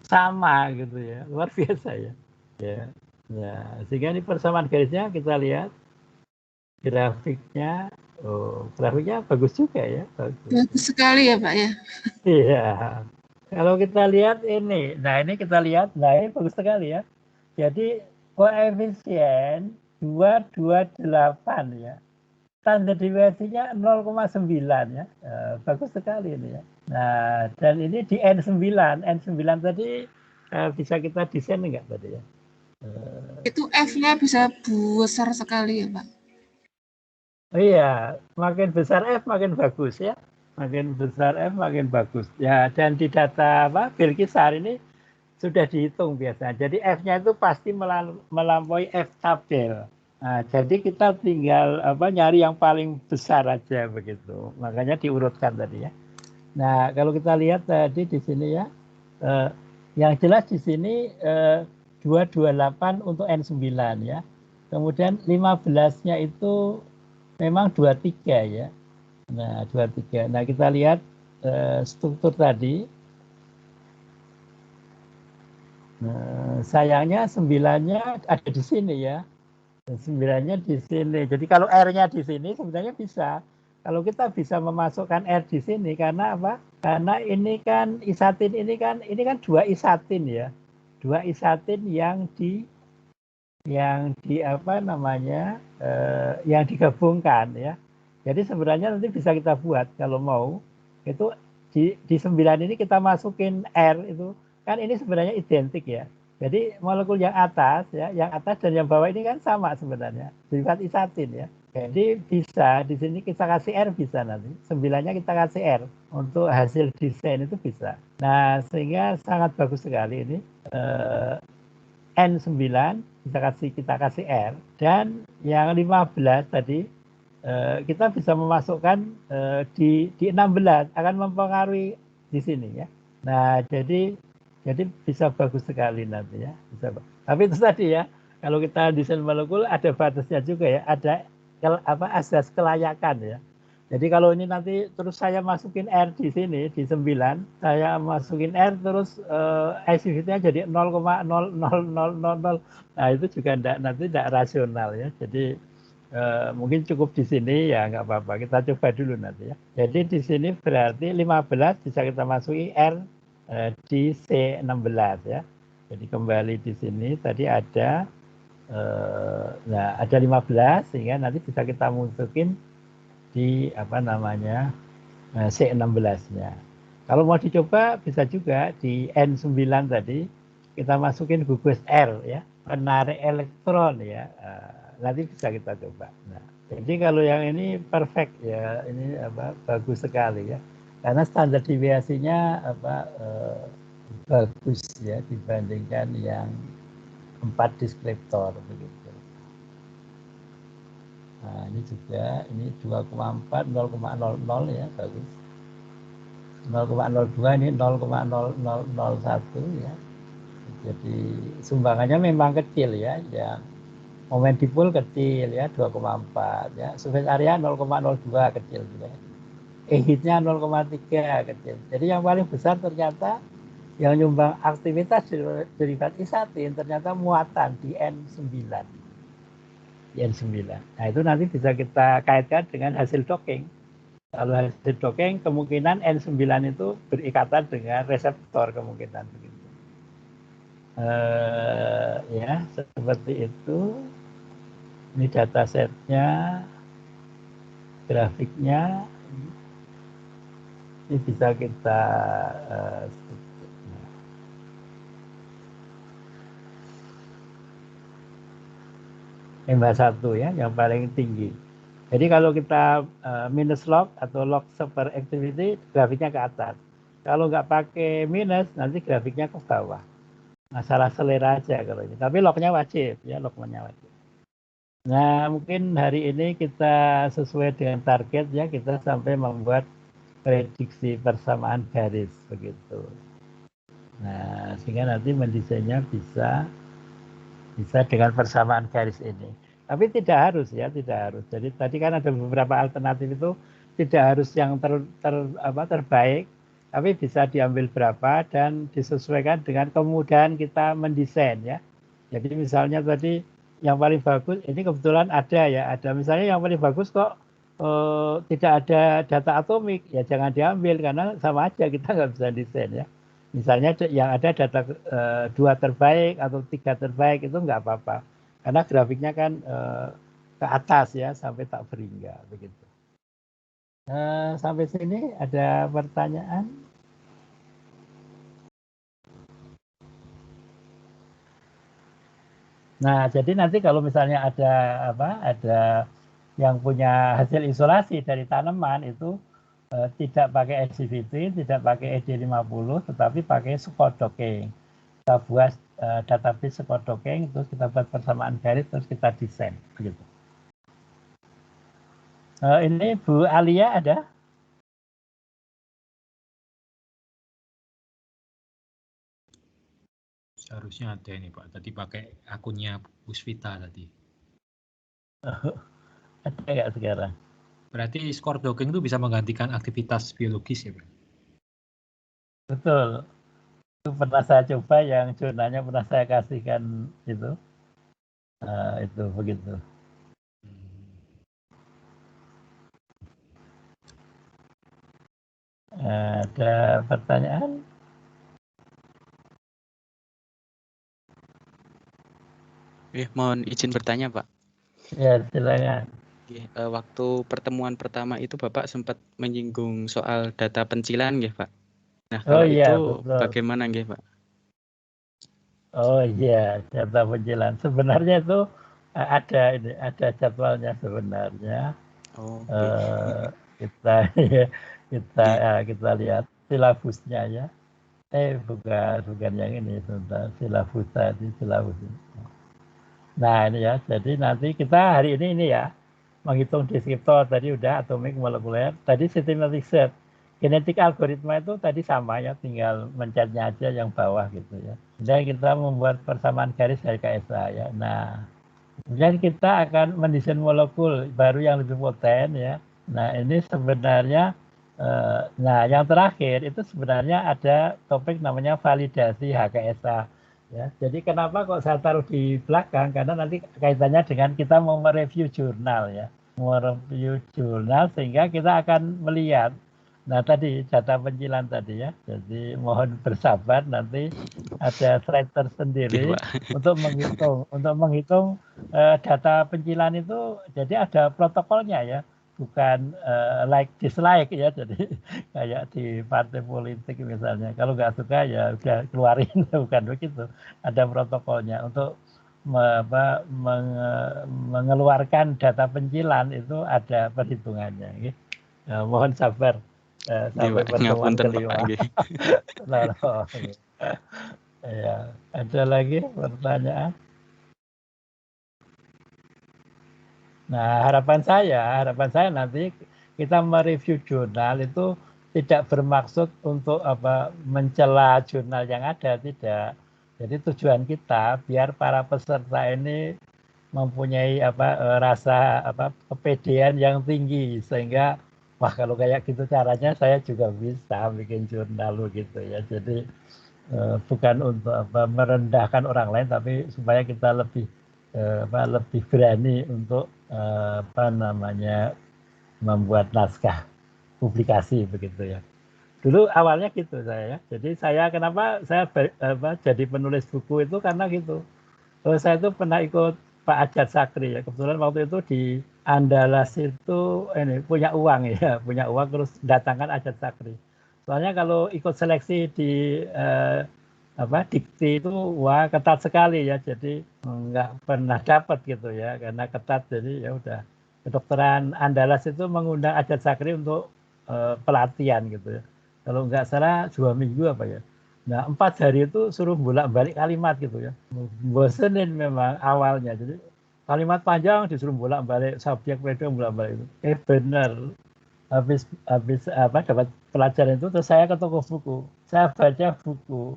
sama gitu ya. Luar biasa ya. Ya. Nah, sehingga ini persamaan garisnya kita lihat grafiknya. Oh, grafiknya bagus juga ya. Bagus sekali ya Pak ya. Iya. Kalau kita lihat ini, nah ini kita lihat, nah ini bagus sekali ya. Jadi koefisien 228 ya. Standar deviasinya 0,9 ya. Bagus sekali ini ya. Nah, dan ini di N9. N9 tadi bisa kita desain enggak tadi ya? Itu F-nya bisa besar sekali ya Pak. Oh iya, makin besar F makin bagus ya. Makin besar F makin bagus. Ya, dan di data Bilqisar ini sudah dihitung biasa. Jadi F-nya itu pasti melampaui F tabel. Nah, jadi kita tinggal nyari yang paling besar aja begitu. Makanya diurutkan tadi ya. Nah, kalau kita lihat tadi di sini ya, yang jelas di sini 228 untuk N9 ya. Kemudian 15-nya itu memang 23 ya. Nah, 2, 3. Nah, kita lihat struktur tadi. Sayangnya 9-nya ada di sini ya. 9-nya di sini. Jadi kalau R-nya di sini sebenarnya bisa. Kalau kita bisa memasukkan R di sini karena apa? Karena ini kan isatin ini kan 2 isatin ya. 2 isatin yang apa namanya? Yang digabungkan ya. Jadi sebenarnya nanti bisa kita buat kalau mau. Itu di 9 ini kita masukin R itu kan ini sebenarnya identik ya. Jadi molekul yang atas ya, yang atas dan yang bawah ini kan sama sebenarnya. Derivat isatin ya. Jadi bisa di sini kita kasih R bisa nanti. 9-nya kita kasih R untuk hasil desain itu bisa. Nah, sehingga sangat bagus sekali ini. N9 kita kasih R dan yang 15 tadi kita bisa memasukkan di 16 akan mempengaruhi di sini ya. Nah, jadi bisa bagus sekali nanti ya. Tapi itu tadi ya, kalau kita desain molekul ada batasnya juga ya, ada asas kelayakan ya. Jadi kalau ini nanti terus saya masukin R di sini di 9, saya masukin R terus IC-nya jadi 0,00000. Nah, itu juga nanti tidak rasional ya. Jadi mungkin cukup di sini ya nggak apa-apa. Kita coba dulu nanti ya. Jadi di sini berarti 15 bisa kita masuki R di C16 ya. Jadi kembali di sini tadi ada ada 15 sehingga nanti bisa kita masukin di apa namanya C16-nya. Kalau mau dicoba bisa juga di N9 tadi kita masukin gugus R ya, penarik elektron ya. Nanti bisa kita coba. Nah, jadi kalau yang ini perfect ya, ini bagus sekali ya, karena standar deviasinya bagus ya dibandingkan yang 4 deskriptor begitu. Nah, ini juga ini 2,4 0,00 ya bagus. 0,02 ini 0,0001 ya. Jadi sumbangannya memang kecil ya, yang momen dipol kecil ya 2,4 ya, surface area 0,02 kecil juga. E-hitnya 0,3 kecil. Jadi yang paling besar ternyata yang nyumbang aktivitas derivat isatin ternyata muatan di N9. Di N9. Nah, itu nanti bisa kita kaitkan dengan hasil docking. Kalau hasil docking kemungkinan N9 itu berikatan dengan reseptor kemungkinan begitu. Ya, seperti itu. Ini datasetnya, grafiknya, ini bisa kita MH1 ya, yang paling tinggi. Jadi kalau kita minus log atau log per activity, grafiknya ke atas. Kalau nggak pakai minus, nanti grafiknya ke bawah. Masalah selera aja kalau ini. Tapi lognya wajib ya, lognya wajib. Nah, mungkin hari ini kita sesuai dengan target ya, kita sampai membuat prediksi persamaan garis begitu. Nah, sehingga nanti mendesainnya bisa dengan persamaan garis ini. Tapi tidak harus ya, tidak harus. Jadi tadi kan ada beberapa alternatif itu tidak harus yang terbaik, tapi bisa diambil berapa dan disesuaikan dengan kemudahan kita mendesain ya. Jadi misalnya tadi yang paling bagus, ini kebetulan ada ya, ada misalnya yang paling bagus kok tidak ada data atomik, ya jangan diambil karena sama aja kita nggak bisa desain ya. Misalnya yang ada data 2 terbaik atau 3 terbaik itu nggak apa-apa, karena grafiknya kan ke atas ya sampai tak berhingga begitu. Sampai sini ada pertanyaan? Nah, jadi nanti kalau misalnya ada yang punya hasil isolasi dari tanaman itu tidak pakai SCVT, tidak pakai ED50, tetapi pakai Scott docking. Kita buat database Scott docking, terus kita buat persamaan garis, terus kita desain begitu. Ini Bu Alia ada? Seharusnya ada ini Pak. Tadi pakai akunnya Pusvita tadi. Ada nggak sekarang? Berarti skor docking itu bisa menggantikan aktivitas biologis ya, Bang? Betul. Itu pernah saya coba, yang jurnalnya pernah saya kasihkan itu. Itu begitu. Ada pertanyaan? Mohon izin bertanya, Pak. Ya, silakan. Waktu pertemuan pertama itu Bapak sempat menyinggung soal data pencilan, nggih, Pak. Nah, kalau iya, itu betul. bagaimana, nggih, Pak? Oh iya, data pencilan. Sebenarnya itu ada jadwalnya sebenarnya. Oh, Kita kita lihat silabusnya ya. Bukan yang ini, sebentar. Silabus tadi, silabus ini. Nah ini ya, jadi nanti kita hari ini ya, menghitung deskriptor tadi udah, atomik, molekuler, tadi systematic search. Genetik algoritma itu tadi sama ya, tinggal mencetnya aja yang bawah gitu ya. Dan kita membuat persamaan garis dari KSA ya. Nah, kemudian kita akan mendesain molekul baru yang lebih poten ya. Nah, ini sebenarnya nah yang terakhir itu sebenarnya ada topik namanya validasi HKSA ya. Jadi kenapa kok saya taruh di belakang, karena nanti kaitannya dengan kita mau mereview jurnal ya. Mereview jurnal sehingga kita akan melihat, nah tadi data pencilan tadi ya. Jadi mohon bersabar, nanti ada slide tersendiri untuk menghitung data pencilan itu. Jadi ada protokolnya ya, bukan like dislike ya. Jadi kayak di partai politik misalnya, kalau nggak suka ya udah keluarin. Bukan begitu, ada protokolnya untuk mengeluarkan data pencilan, itu ada perhitungannya. Mohon sabar sampai pertemuan kelima. Ya, ada lagi pertanyaan? Nah, harapan saya nanti kita mereview jurnal itu tidak bermaksud untuk mencela jurnal yang ada, tidak. Jadi tujuan kita biar para peserta ini mempunyai rasa kepedean yang tinggi, sehingga wah kalau kayak gitu caranya saya juga bisa bikin jurnal gitu ya. Jadi bukan untuk merendahkan orang lain, tapi supaya kita lebih lebih berani untuk membuat naskah publikasi begitu ya. Dulu awalnya gitu saya. Jadi kenapa saya jadi penulis buku itu karena gitu. Saya itu pernah ikut Pak Ajat Sakri ya. Kebetulan waktu itu di Andalas itu punya uang terus datangkan Ajat Sakri. Soalnya kalau ikut seleksi di dikti itu wah ketat sekali ya, jadi nggak pernah dapat gitu ya karena ketat. Jadi ya udah, kedokteran Andalas itu mengundang Ajat Sakri untuk pelatihan gitu ya. Kalau nggak salah 2 minggu apa ya. Nah 4 hari itu suruh bolak-balik kalimat gitu ya. Bosenin memang awalnya. Jadi kalimat panjang disuruh bolak-balik, subjek prediksi bolak-balik itu. Benar. Habis dapat pelajaran itu, terus saya ke toko buku. Saya baca buku.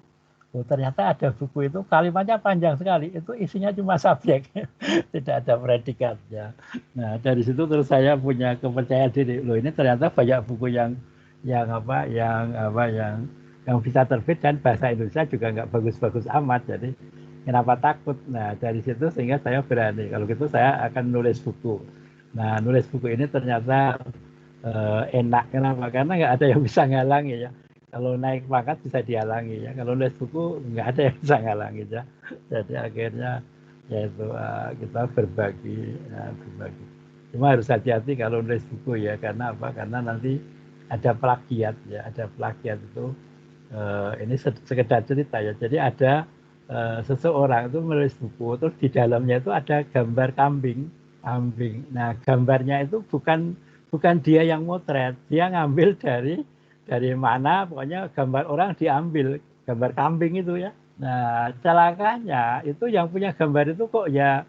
Ternyata ada buku itu kalimatnya panjang sekali. Itu isinya cuma subjek. Tidak ada predikatnya. Nah, dari situ terus saya punya kepercayaan diri. Loh, ini ternyata banyak buku yang bisa terbit dan bahasa Indonesia juga nggak bagus-bagus amat. Jadi kenapa takut? Nah, dari situ sehingga saya berani. Kalau gitu saya akan nulis buku. Nah, nulis buku ini ternyata enak. Kenapa? Karena nggak ada yang bisa ngalangi ya. Kalau naik pangkat bisa dihalangi ya. Kalau nulis buku nggak ada yang bisa ngalangi ya. Jadi akhirnya yaitu kita berbagi. Cuma harus hati-hati kalau nulis buku ya. Karena apa? Karena nanti ada plagiat ya. Ada plagiat itu. Ini sekedar cerita ya. Jadi ada seseorang itu menulis buku, terus di dalamnya itu ada gambar kambing. Nah, gambarnya itu bukan dia yang motret, dia ngambil dari mana, pokoknya gambar orang diambil, gambar kambing itu ya. Nah, celakanya itu yang punya gambar itu kok ya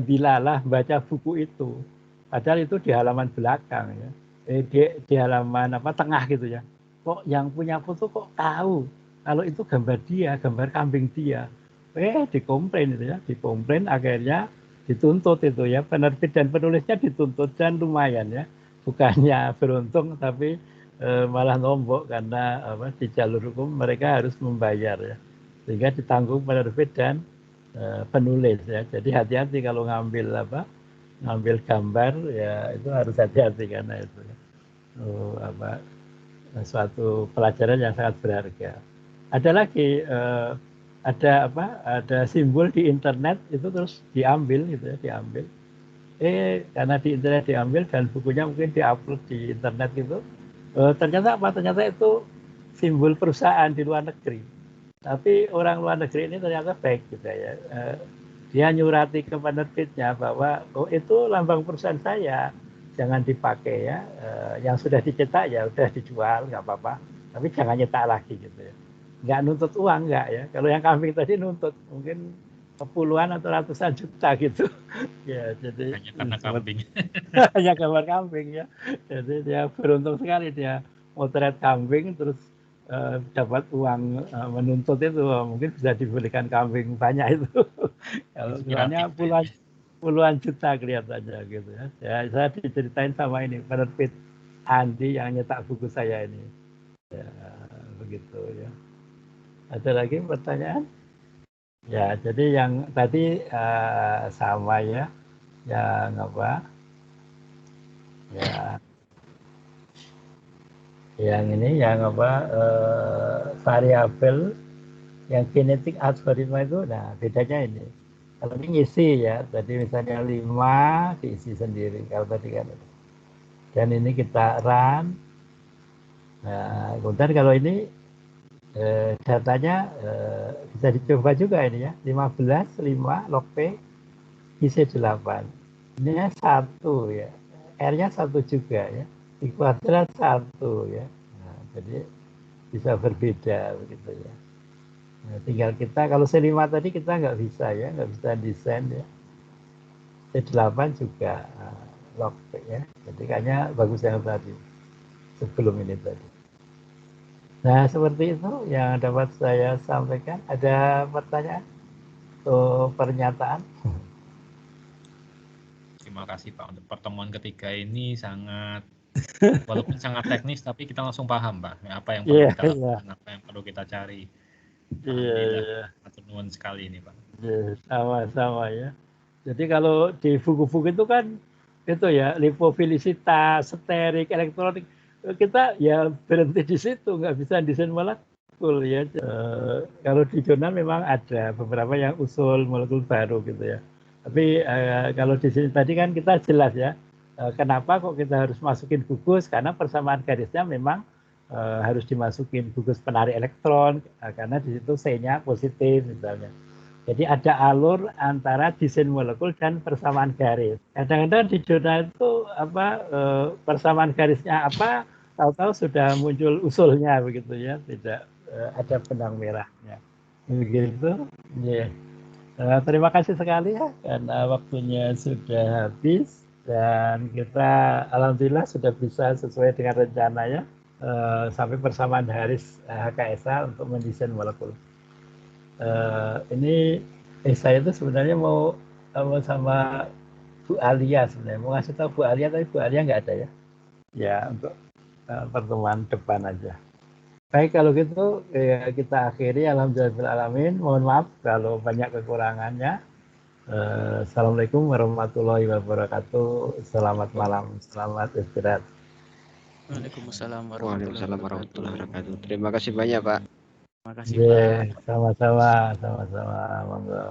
dilalah baca buku itu. Padahal itu di halaman belakang ya. Di halaman tengah gitu ya. Kok yang punya foto kok tahu kalau itu gambar dia, gambar kambing dia. Dikomplain itu ya, dikomplain, akhirnya dituntut itu ya, penerbit dan penulisnya dituntut dan lumayan ya. bukannya beruntung tapi malah nombok karena di jalur hukum mereka harus membayar ya, sehingga ditanggung penerbit dan penulis ya. Jadi hati-hati kalau ngambil gambar ya, itu harus hati-hati karena itu suatu pelajaran yang sangat berharga. Ada lagi ada simbol di internet itu terus diambil gitu ya, diambil. Karena di internet diambil dan bukunya mungkin diupload di internet gitu. Ternyata Ternyata itu simbol perusahaan di luar negeri. Tapi orang luar negeri ini ternyata baik juga ya. Dia nyurati ke penerbitnya bahwa itu lambang perusahaan saya, jangan dipakai ya. Yang sudah dicetak ya udah dijual nggak apa-apa. Tapi jangan nyetak lagi gitu ya. Nggak nuntut uang nggak ya. Kalau yang kambing tadi nuntut mungkin puluhan atau ratusan juta gitu. Ya, jadi hanya karena kambing. hanya gambar kambing ya. Jadi dia beruntung sekali, dia motret kambing terus dapat uang menuntut itu, mungkin bisa dibelikan kambing banyak itu. Kalau ukurannya puluhan juta kelihatannya gitu ya. Ya, saya diceritain sama ini penerbit Andi yang nyetak buku saya ini. Ya, begitu ya. Ada lagi pertanyaan? Ya, jadi yang tadi sama ya, yang ya, yang ini yang variabel yang kinetic algoritma itu, nah bedanya ini. Kalau ini ngisi ya, tadi misalnya 5 diisi sendiri kalau tadi kan. Dan ini kita run. Nah, kemudian kalau ini datanya bisa dicoba juga ini ya, 15, 5, log P, isi 8. Ini 1 ya, R-nya 1 juga ya, di kuadrat 1 ya. Nah, jadi bisa berbeda begitu ya. Nah, tinggal kita, kalau C5 tadi kita nggak bisa ya, nggak bisa desain ya. C8 juga log P ya, jadi kayaknya bagus yang tadi, sebelum ini tadi. Nah, seperti itu yang dapat saya sampaikan. Ada pertanyaan atau pernyataan? Terima kasih Pak, untuk pertemuan ketiga ini sangat walaupun sangat teknis tapi kita langsung paham Pak apa yang perlu kita lakukan, apa yang perlu kita cari. Alhamdulillah, matur nuwun sekali ini Pak. Sama-sama ya. Jadi kalau di buku-buku itu kan itu ya, lipofilisitas, sterik, elektronik, kita ya berhenti di situ, nggak bisa desain molekul ya. Kalau di jurnal memang ada beberapa yang usul molekul baru gitu ya. Tapi kalau di sini tadi kan kita jelas ya, kenapa kok kita harus masukin gugus, karena persamaan garisnya memang harus dimasukin gugus penarik elektron, karena di situ C-nya positif misalnya. Jadi ada alur antara desain molekul dan persamaan garis. Kadang-kadang di jurnal itu persamaan garisnya apa, tahu-tahu sudah muncul usulnya begitu ya, tidak ada benang merahnya. Begitu. Yeah. Terima kasih sekali ya, karena waktunya sudah habis dan kita alhamdulillah sudah bisa sesuai dengan rencananya sampai persamaan garis HKSA untuk mendesain molekul. Ini saya itu sebenarnya mau sama Bu Alia sebenarnya, mau ngasih tahu Bu Alia, tapi Bu Alia nggak ada ya. Ya, untuk pertemuan depan aja. Baik, kalau gitu ya, kita akhiri. Alhamdulillahirrahmanirrahim. Mohon maaf kalau banyak kekurangannya. Assalamualaikum warahmatullahi wabarakatuh. Selamat malam, selamat istirahat. Waalaikumsalam warahmatullahi wabarakatuh. Terima kasih banyak Pak. Terima kasih Pak. Sama-sama, sama-sama. Monggo.